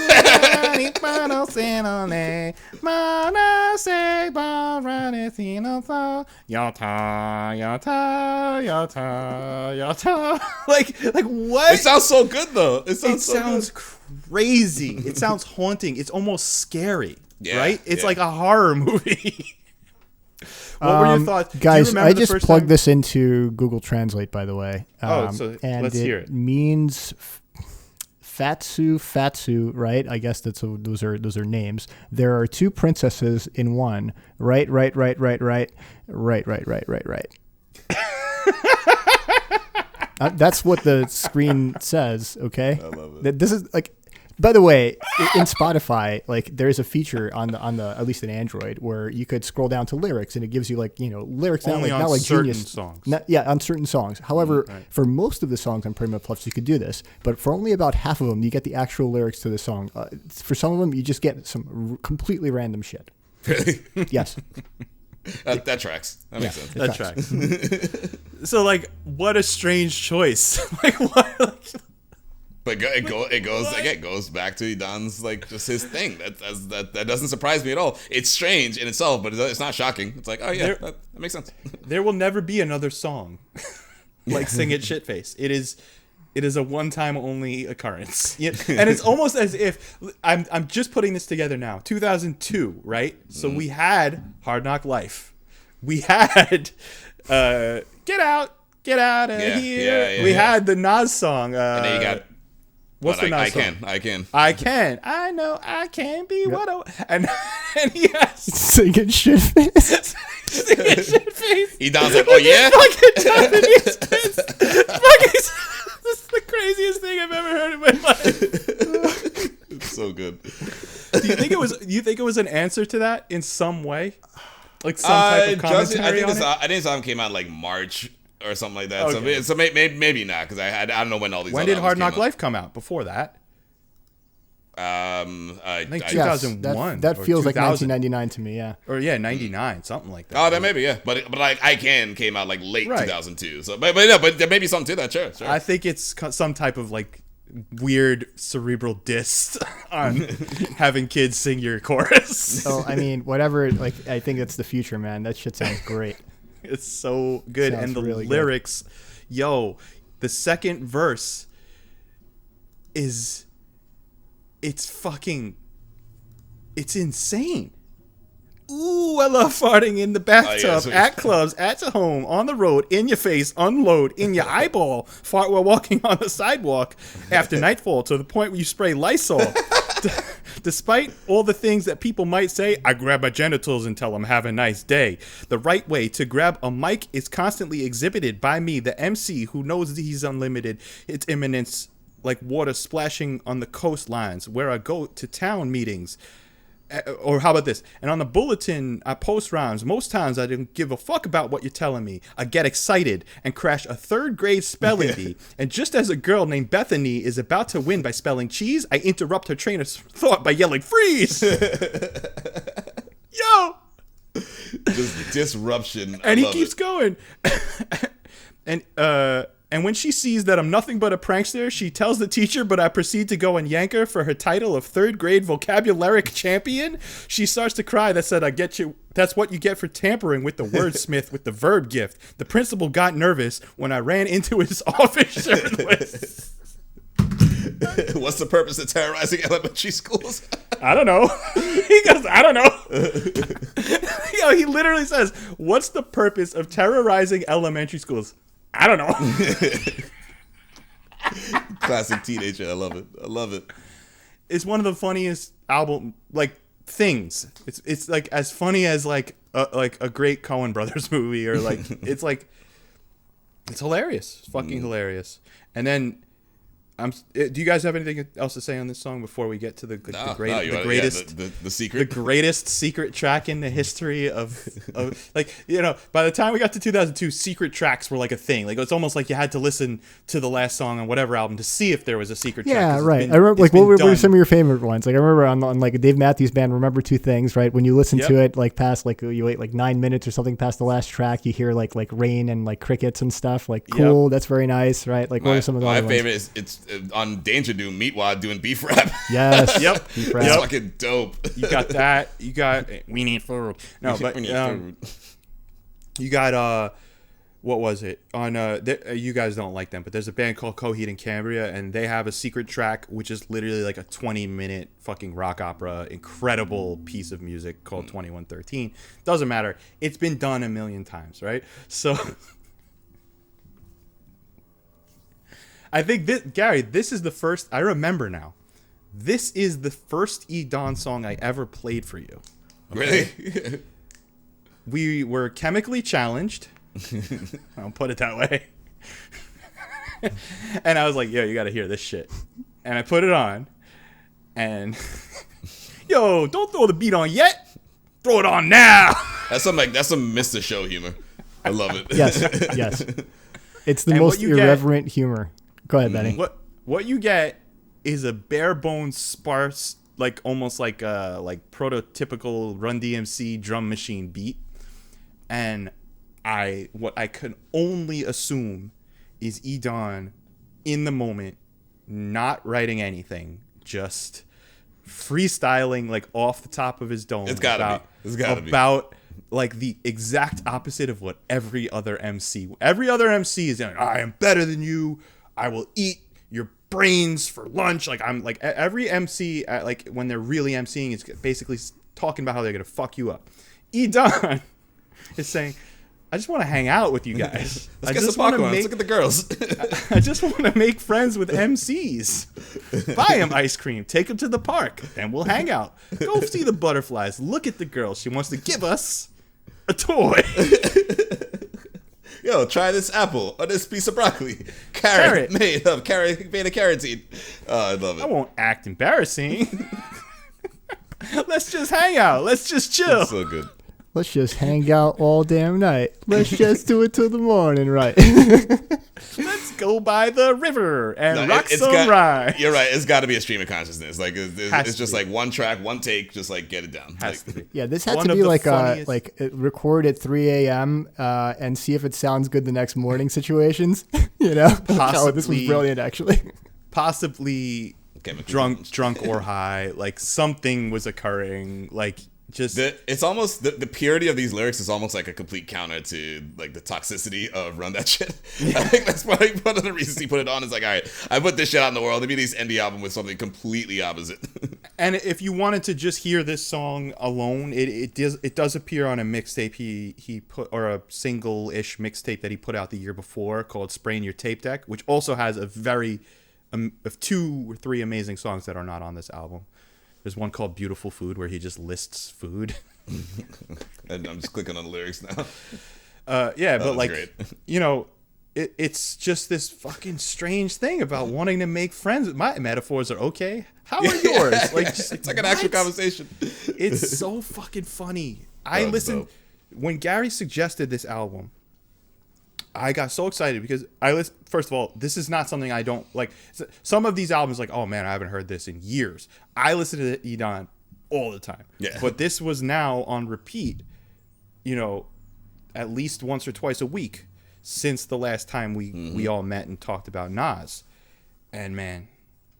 [SPEAKER 1] like what?
[SPEAKER 3] It sounds so good though. It
[SPEAKER 1] It
[SPEAKER 3] sounds so
[SPEAKER 1] sounds
[SPEAKER 3] good.
[SPEAKER 1] crazy. It sounds haunting. It's almost scary.
[SPEAKER 3] Yeah,
[SPEAKER 1] right? It's
[SPEAKER 3] yeah.
[SPEAKER 1] like a horror movie. What were your thoughts? Do you
[SPEAKER 2] Guys,
[SPEAKER 1] remember
[SPEAKER 2] I
[SPEAKER 1] the
[SPEAKER 2] just
[SPEAKER 1] first
[SPEAKER 2] plugged
[SPEAKER 1] time?
[SPEAKER 2] this into Google Translate, by the way.
[SPEAKER 1] So
[SPEAKER 2] and
[SPEAKER 1] let's hear it.
[SPEAKER 2] Means Fatsu, right? I guess those are names. There are 2 princesses in one. Right. That's what the screen says. Okay.
[SPEAKER 3] I love it.
[SPEAKER 2] This is like. By the way, in Spotify, like there's a feature on the at least in Android where you could scroll down to lyrics and it gives you like lyrics
[SPEAKER 1] Only
[SPEAKER 2] not
[SPEAKER 1] on
[SPEAKER 2] like
[SPEAKER 1] certain
[SPEAKER 2] Genius
[SPEAKER 1] songs.
[SPEAKER 2] on certain songs. However,
[SPEAKER 1] Right.
[SPEAKER 2] for most of the songs on Primo Plus, you could do this, but for only about half of them, you get the actual lyrics to the song. For some of them, you just get some completely random shit.
[SPEAKER 3] Really?
[SPEAKER 2] Yes.
[SPEAKER 3] That tracks. That makes sense.
[SPEAKER 1] That tracks. So like, what a strange choice. Like what?
[SPEAKER 3] But it goes back to Edan's like just his thing. That doesn't surprise me at all. It's strange in itself, but it's not shocking. It's like, oh yeah, that makes sense.
[SPEAKER 1] There will never be another song like "Sing It Shitface." It is a one-time only occurrence. And it's almost as if I'm just putting this together now. 2002, right? So we had Hard Knock Life. We had Get Out of
[SPEAKER 3] Yeah,
[SPEAKER 1] Here.
[SPEAKER 3] yeah,
[SPEAKER 1] We
[SPEAKER 3] yeah.
[SPEAKER 1] had the Nas song.
[SPEAKER 3] And then you got
[SPEAKER 1] what's the Nas
[SPEAKER 3] I
[SPEAKER 1] song?
[SPEAKER 3] can.
[SPEAKER 1] I can. I know I can be what I and he has
[SPEAKER 2] Singing shit face.
[SPEAKER 1] Sing It Shitface.
[SPEAKER 3] Edan's like, oh yeah.
[SPEAKER 1] Fucking Japanese kids. Fucking, this is the craziest thing I've ever heard in my life.
[SPEAKER 3] It's so good.
[SPEAKER 1] Do you think it was an answer to that in some way? Like some type of commentary on it?
[SPEAKER 3] I think this album came out like March or something like that.
[SPEAKER 1] Okay.
[SPEAKER 3] So maybe not because I don't know when all these.
[SPEAKER 1] When
[SPEAKER 3] other
[SPEAKER 1] did Hard
[SPEAKER 3] albums
[SPEAKER 1] Knock Life come out? Before that?
[SPEAKER 3] I
[SPEAKER 1] think
[SPEAKER 3] I-
[SPEAKER 1] 2001
[SPEAKER 2] That
[SPEAKER 1] or
[SPEAKER 2] feels like
[SPEAKER 1] 2000.
[SPEAKER 2] 1999 to me. Yeah.
[SPEAKER 1] Or yeah, 99, something like that.
[SPEAKER 3] Oh, that maybe yeah, but like I Can came out like late
[SPEAKER 1] Right.
[SPEAKER 3] 2002. So but there may be something to that. Sure.
[SPEAKER 1] I think it's some type of like weird cerebral diss on having kids sing your chorus.
[SPEAKER 2] So I mean, whatever. Like, I think that's the future, man. That shit sounds great.
[SPEAKER 1] It's so good.
[SPEAKER 2] Sounds
[SPEAKER 1] And the
[SPEAKER 2] really good.
[SPEAKER 1] lyrics, the second verse it's insane. Ooh, I love farting in the bathtub,
[SPEAKER 3] sweet.
[SPEAKER 1] at clubs, at home, on the road, in your face, unload, in your eyeball, fart while walking on the sidewalk after nightfall to the point where you spray Lysol. Despite all the things that people might say, I grab my genitals and tell them have a nice day. The right way to grab a mic is constantly exhibited by me, the MC, who knows he's unlimited. Its imminence like water splashing on the coastlines where I go to town meetings. Or how about this? And on the bulletin, I post rhymes. Most times I don't give a fuck about what you're telling me. I get excited and crash a 3rd grade spelling bee. And just as a girl named Bethany is about to win by spelling cheese, I interrupt her train of thought by yelling freeze. Yo!
[SPEAKER 3] Just disruption.
[SPEAKER 1] And he keeps going. And when she sees that I'm nothing but a prankster, she tells the teacher, but I proceed to go and yank her for her title of 3rd grade vocabularic champion. She starts to cry. That said, I get you. That's what you get for tampering with the wordsmith with the verb gift. The principal got nervous when I ran into his office shirtless.
[SPEAKER 3] What's the purpose of terrorizing elementary schools?
[SPEAKER 1] I don't know. He goes, I don't know. Yo, he literally says, what's the purpose of terrorizing elementary schools? I don't know.
[SPEAKER 3] Classic teenager. I love it. I love it.
[SPEAKER 1] It's one of the funniest album things. It's like as funny as like a great Coen Brothers movie or it's hilarious. It's fucking hilarious. And then do you guys have anything else to say on this song before we get to the greatest secret track in the history of by the time we got to 2002, secret tracks were like a thing. Like it's almost like you had to listen to the last song on whatever album to see if there was a secret track.
[SPEAKER 2] Yeah, right. I remember what were some of your favorite ones? Like I remember on like Dave Matthews Band, Remember Two Things, right? When you listen to it past you wait 9 minutes or something past the last track, you hear like rain and like crickets and stuff. Like cool, that's very nice, right? Like what are some of the other ones?
[SPEAKER 3] My favorite is it's on Danger Doom, Meatwad doing beef rap.
[SPEAKER 2] Yes.
[SPEAKER 1] Yep.
[SPEAKER 2] Beef rap.
[SPEAKER 3] That's fucking dope.
[SPEAKER 1] You got that. You got we need food. No, but you got what was it on? You guys don't like them, but there's a band called Coheed and Cambria, and they have a secret track which is literally like a 20-minute fucking rock opera, incredible piece of music called 2113. Doesn't matter. It's been done a million times, right? So. I think Gary, this is the first, I remember now, this is the first Edan song I ever played for you.
[SPEAKER 3] Okay?
[SPEAKER 1] Really? We were chemically challenged. I'll put it that way. And I was like, yo, you got to hear this shit. And I put it on. And, yo, don't throw the beat on yet. Throw it on now.
[SPEAKER 3] That's some Mr. Show humor. I love it.
[SPEAKER 2] Yes. It's the most irreverent humor. Go ahead, Benny.
[SPEAKER 1] What you get is a bare bones sparse, like almost like prototypical Run DMC drum machine beat, and what I can only assume is Edan in the moment, not writing anything, just freestyling like off the top of his dome.
[SPEAKER 3] It's gotta be
[SPEAKER 1] about like the exact opposite of what every other MC is doing. I am better than you. I will eat your brains for lunch. Like I'm like every MC, like when they're really MCing, is basically talking about how they're gonna fuck you up. Edan is saying, I just want to hang out with you guys.
[SPEAKER 3] Let's get some popcorn. Let's look at the girls.
[SPEAKER 1] I just want to make friends with MCs. Buy him ice cream. Take him to the park. And we'll hang out. Go see the butterflies. Look at the girl. She wants to give us a toy.
[SPEAKER 3] Yo, try this apple or this piece of broccoli. Carrot. Made of beta-carotene. I love it.
[SPEAKER 1] I won't act embarrassing. Let's just hang out. Let's just chill.
[SPEAKER 3] That's so good.
[SPEAKER 2] Let's just hang out all damn night. Let's just do it till the morning, right?
[SPEAKER 1] Let's go by the river and rock some ride.
[SPEAKER 3] You're right. It's got to be a stream of consciousness. Like it's just like one track, one take. Just like get it down.
[SPEAKER 1] Has to be.
[SPEAKER 2] Yeah, this had to be like record at 3 a.m. And see if it sounds good the next morning situations. You know, this was brilliant actually.
[SPEAKER 1] Possibly drunk or high. Like something was occurring. Like.
[SPEAKER 3] It's almost the purity of these lyrics is almost like a complete counter to like the toxicity of Run That Shit. Yeah. I think that's probably one of the reasons he put it on. Is like, all right, I put this shit out in the world. Let me release indie album with something completely opposite.
[SPEAKER 1] And if you wanted to just hear this song alone, it does appear on a mixtape he put, or a single-ish mixtape that he put out the year before called "Spraying Your Tape Deck," which also has a very of 2 or 3 amazing songs that are not on this album. There's one called Beautiful Food where he just lists food.
[SPEAKER 3] And I'm just clicking on the lyrics now.
[SPEAKER 1] Yeah, but like,
[SPEAKER 3] great.
[SPEAKER 1] you know, it's just this fucking strange thing about wanting to make friends. My metaphors are okay. How are yours? Like, just,
[SPEAKER 3] It's like an actual conversation.
[SPEAKER 1] It's so fucking funny. I listened when Gary suggested this album. I got so excited because first of all, this is not something I don't like. Some of these albums, like, oh man, I haven't heard this in years. I listen to Edan all the time.
[SPEAKER 3] Yeah.
[SPEAKER 1] But this was now on repeat, you know, at least once or twice a week since the last time we all met and talked about Nas. And man,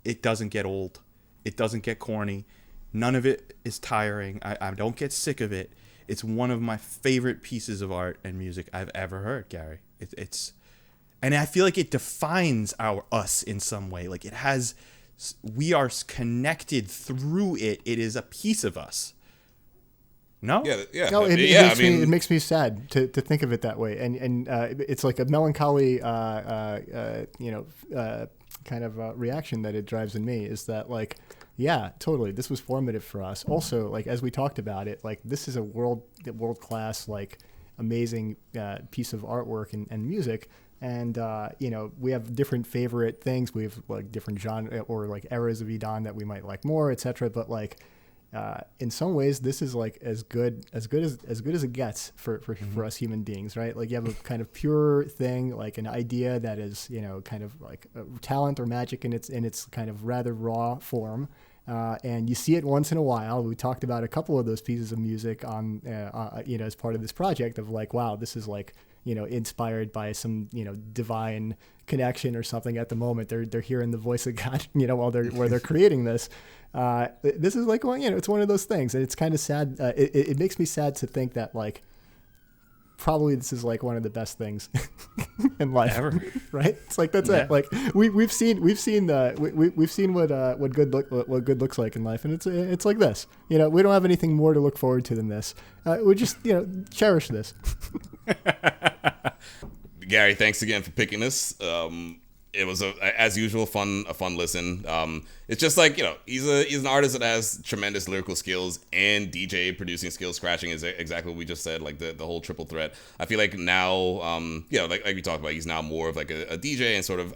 [SPEAKER 1] it doesn't get old. It doesn't get corny. None of it is tiring. I don't get sick of it. It's one of my favorite pieces of art and music I've ever heard, Gary. And I feel like it defines us in some way. Like we are connected through it. It is a piece of us. No?
[SPEAKER 3] Yeah.
[SPEAKER 2] No, it makes me sad to think of it that way, and it's like a melancholy, kind of reaction that it drives in me. Is that like, yeah, totally, this was formative for us. Also, like as we talked about it, like this is a world class, like amazing piece of artwork and music. And, we have different favorite things. We have like different genre or like eras of Edan that we might like more, etc. But like, in some ways, this is like as good as it gets for us human beings, right? Like you have a kind of pure thing, like an idea that is, kind of like talent or magic in its kind of rather raw form. And you see it once in a while. We talked about a couple of those pieces of music on, as part of this project of like, wow, this is like, inspired by some, divine connection or something at the moment. They're hearing the voice of God, while they're creating this. This is like, well, it's one of those things, and it's kind of sad. It makes me sad to think that like, probably this is like one of the best things in life ever, right? It's like that's it. Like we've seen what good looks like in life, and it's like this. We don't have anything more to look forward to than this. We just cherish this.
[SPEAKER 3] Gary, thanks again for picking this. It was as usual a fun listen. It's just like he's an artist that has tremendous lyrical skills and DJ producing skills. Scratching is exactly what we just said, like the whole triple threat. I feel like now, like we talked about, he's now more of like a DJ and sort of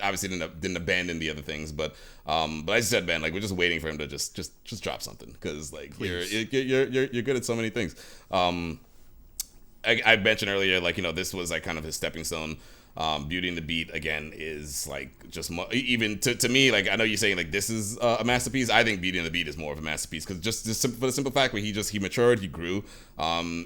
[SPEAKER 3] obviously didn't abandon the other things, but I just said, man, like we're just waiting for him to just drop something because like you're good at so many things. I mentioned earlier, like this was like kind of his stepping stone. Beauty and the Beat again is like just even to me, like I know you're saying like this is a masterpiece. I think Beauty and the Beat is more of a masterpiece because just for the simple fact where he matured, he grew,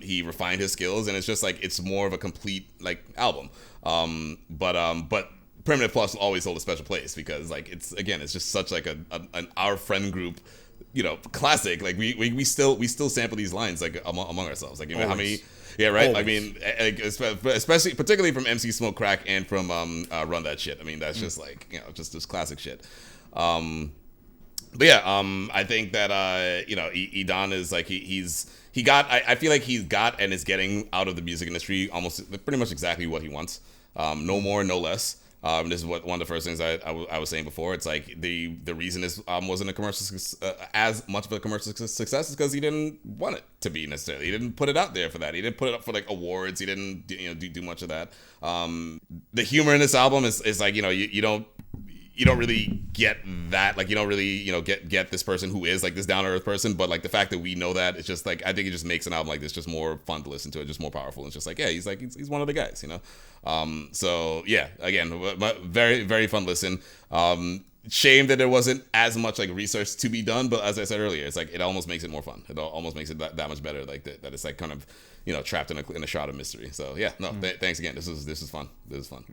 [SPEAKER 3] he refined his skills, and it's just like it's more of a complete like album. But Primitive Plus will always hold a special place because like it's just such like an our friend group, classic. Like we still sample these lines like among ourselves. Like how many. Yeah, right. Always. I mean, especially particularly from MC Smoke Crack and from Run That Shit. I mean, that's just like just this classic shit. But yeah, I think that Edan is like he got. I feel like he's got and is getting out of the music industry almost pretty much exactly what he wants. No more, no less. This is one of the first things I was saying before. It's like the reason this wasn't a commercial as much of a commercial success is because he didn't want it to be necessarily. He didn't put it out there for that. He didn't put it up for like awards. He didn't do much of that. The humor in this album is like you don't really get that. Like you don't really get this person who is like this down to earth person. But like the fact that we know that, it's just like I think it just makes an album like this just more fun to listen to. It just more powerful. It's just like he's one of the guys. So yeah, again, very very fun listen. Shame that there wasn't as much like research to be done, but as I said earlier, it's like it almost makes it more fun. It almost makes it that much better. Like that it's like kind of trapped in a shroud of mystery. So yeah, no, thanks again. This is fun. This is fun.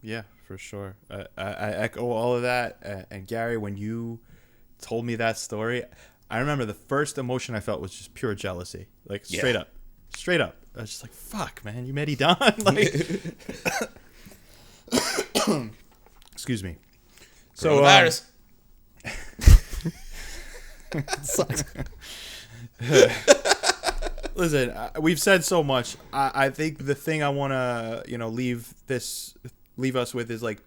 [SPEAKER 1] Yeah, for sure. I echo all of that. And Gary, when you told me that story, I remember the first emotion I felt was just pure jealousy. Like straight up. I was just like, fuck, man, you met Edan? Like, excuse me. So,
[SPEAKER 3] virus.
[SPEAKER 1] Sucks. Listen, we've said so much. I think the thing I want to, leave us with is like,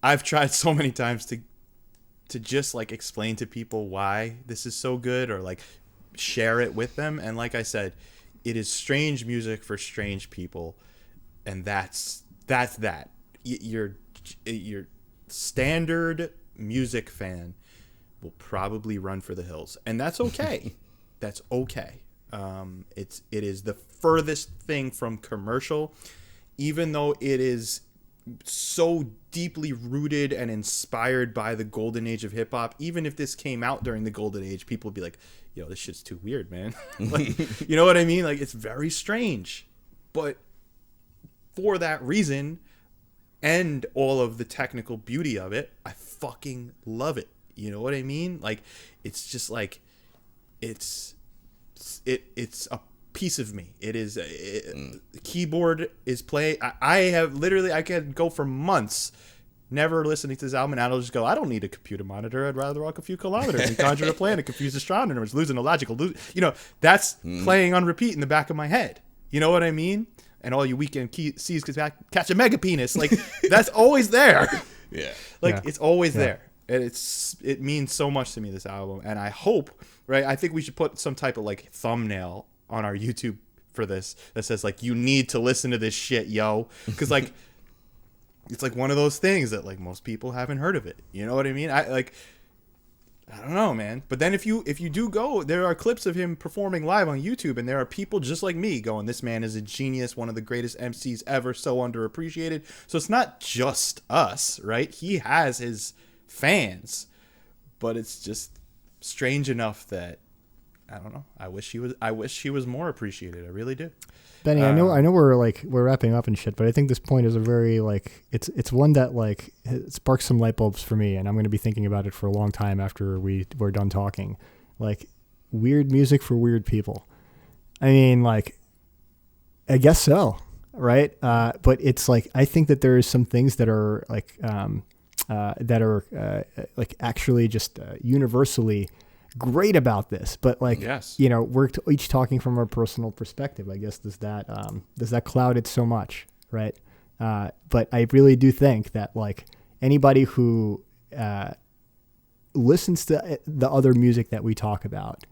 [SPEAKER 1] I've tried so many times to to just like explain to people why this is so good, or like share it with them. And like I said, it is strange music for strange people, and that's that. Your standard music fan will probably run for the hills, and that's okay. That's okay. It is the furthest thing from commercial, even though it is so deeply rooted and inspired by the golden age of hip hop. Even if this came out during the golden age, people would be like, yo, this shit's too weird, man. Like, you know what I mean? Like, it's very strange. But for that reason, and all of the technical beauty of it, I fucking love it. You know what I mean? Like, it's just like, it's a piece of me. It is keyboard is play. I can go for months never listening to this album, and I'll just go, I don't need a computer monitor. I'd rather walk a few kilometers and conjure a plan and confuse astronomers, losing a logical, that's playing on repeat in the back of my head. You know what I mean? And all you weekend sees catch a mega penis. Like, that's always there.
[SPEAKER 3] Yeah.
[SPEAKER 1] It's always there. And it means so much to me, this album. And I hope, right, I think we should put some type of like thumbnail on our YouTube for this that says like, you need to listen to this shit, yo. Because like, it's like one of those things that like most people haven't heard of it. You know what I mean? I don't know, man. But then if you do go, there are clips of him performing live on YouTube, and there are people just like me going, this man is a genius, one of the greatest MCs ever, so underappreciated. So it's not just us, right? He has his fans, but it's just strange enough that I don't know. I wish he was more appreciated. I really do.
[SPEAKER 2] Benny, I know we're wrapping up and shit, but I think this point is a very like it's one that like sparks some light bulbs for me, and I'm going to be thinking about it for a long time after we're done talking. Like, weird music for weird people. I mean, like, I guess so, right? But it's like, I think that there is some things that are like like actually just universally great about this, but like,
[SPEAKER 1] yes,
[SPEAKER 2] we're each talking from our personal perspective. I guess does that cloud it so much, right? But I really do think that like anybody who listens to the other music that we talk about,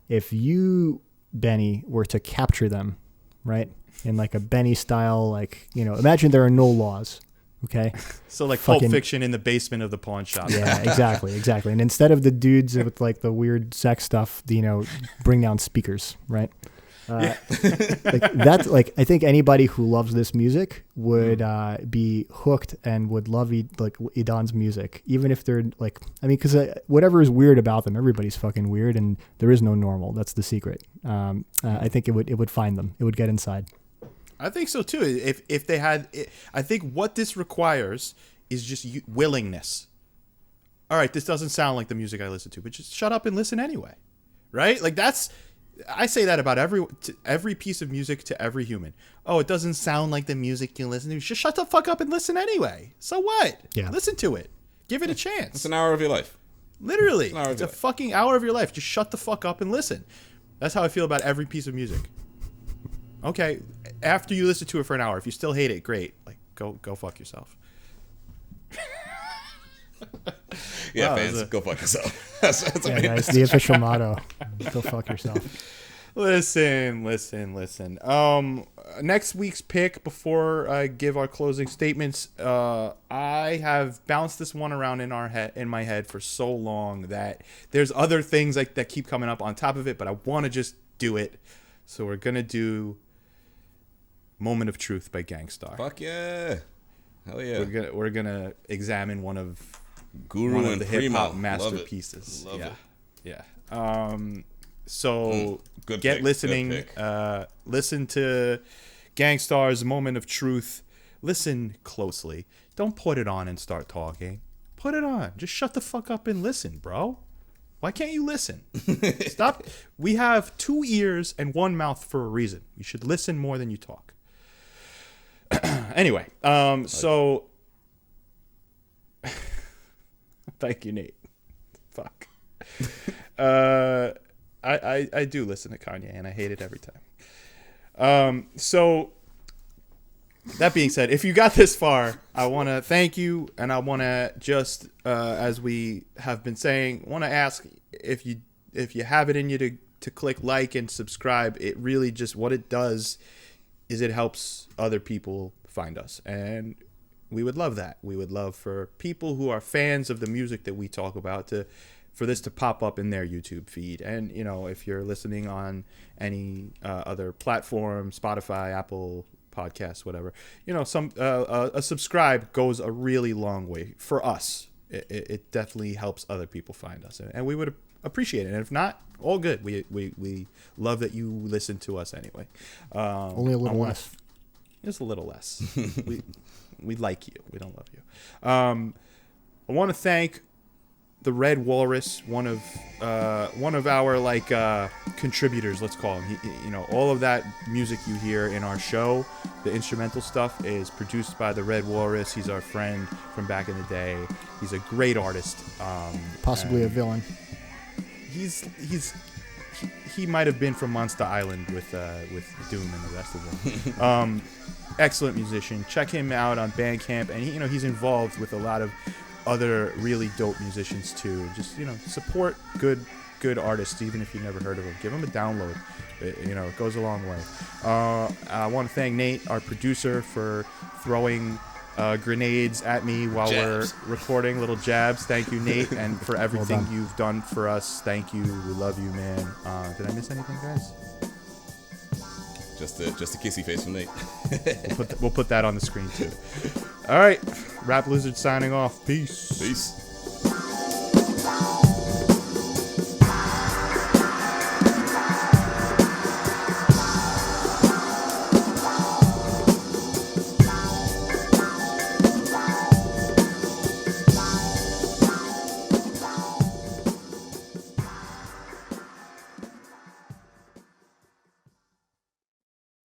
[SPEAKER 2] if you, Benny, were to capture them, right, in like a Benny style, like, imagine there are no laws. Okay.
[SPEAKER 1] So like Pulp Fiction in the basement of the pawn shop.
[SPEAKER 2] Yeah, exactly. And instead of the dudes with like the weird sex stuff, bring down speakers, right? Like that's like, I think anybody who loves this music would be hooked and would love like Edan's music, even if they're like, I mean, because whatever is weird about them, everybody's fucking weird, and there is no normal. That's the secret. I think it would find them. It would get inside.
[SPEAKER 1] I think so too. If they had, I think what this requires is just willingness. All right, this doesn't sound like the music I listen to, but just shut up and listen anyway, right? Like I say that about every piece of music to every human. Oh, it doesn't sound like the music you listen to. Just shut the fuck up and listen anyway. So what?
[SPEAKER 2] Yeah.
[SPEAKER 1] Listen to it. Give it a chance.
[SPEAKER 3] It's an hour of your life.
[SPEAKER 1] Literally, it's a fucking hour of your life. Just shut the fuck up and listen. That's how I feel about every piece of music. Okay, after you listen to it for an hour, if you still hate it, great. Like, go fuck yourself.
[SPEAKER 3] Yeah,
[SPEAKER 1] wow,
[SPEAKER 3] fans, go fuck yourself. that's
[SPEAKER 2] guys, the official motto. Go fuck yourself.
[SPEAKER 1] Listen. Next week's pick, before I give our closing statements, I have bounced this one around in my head for so long that there's other things that keep coming up on top of it, but I want to just do it. So we're gonna do "Moment of Truth" by Gangstar.
[SPEAKER 3] Fuck yeah, hell yeah.
[SPEAKER 1] We're gonna examine one of
[SPEAKER 3] Guru and
[SPEAKER 1] the hip hop masterpieces.
[SPEAKER 3] Love it.
[SPEAKER 1] Yeah. So
[SPEAKER 3] good
[SPEAKER 1] get
[SPEAKER 3] pick,
[SPEAKER 1] listening.
[SPEAKER 3] good pick.
[SPEAKER 1] Listen to Gangstar's "Moment of Truth." Listen closely. Don't put it on and start talking. Put it on. Just shut the fuck up and listen, bro. Why can't you listen? Stop. We have 2 ears and 1 mouth for a reason. You should listen more than you talk. Anyway, so thank you, Nate. Fuck. I do listen to Kanye, and I hate it every time. So that being said, if you got this far, I want to thank you, and I want to just, as we have been saying, want to ask if you have it in you to click like and subscribe. It really just, what it does is it helps other people find us, and we would love that. We would love for people who are fans of the music that we talk about for this to pop up in their YouTube feed. And, you know, if you're listening on any other platform, Spotify, Apple Podcasts, whatever, you know, a subscribe goes a really long way for us. It definitely helps other people find us, and we would appreciate it. And if not, all good. We love that you listen to us anyway.
[SPEAKER 2] Only a little less.
[SPEAKER 1] Just a little less. We like you. We don't love you. I want to thank the Red Walrus, one of our contributors, let's call him. You know, all of that music you hear in our show, the instrumental stuff, is produced by the Red Walrus. He's our friend from back in the day. He's a great artist.
[SPEAKER 2] Possibly a villain.
[SPEAKER 1] He might have been from Monster Island with Doom and the rest of them. Excellent musician. Check him out on Bandcamp, and he's involved with a lot of other really dope musicians too. Just support good artists, even if you've never heard of them. Give them a download. It goes a long way. I want to thank Nate, our producer, for throwing grenades at me while we're recording, little jabs. Thank you, Nate, and for everything you've done for us. Thank you. We love you, man. Did I miss anything, guys?
[SPEAKER 3] Just a kissy face from Nate.
[SPEAKER 1] We'll put that on the screen too. All right, Rap Lizard signing off. Peace.
[SPEAKER 3] Peace.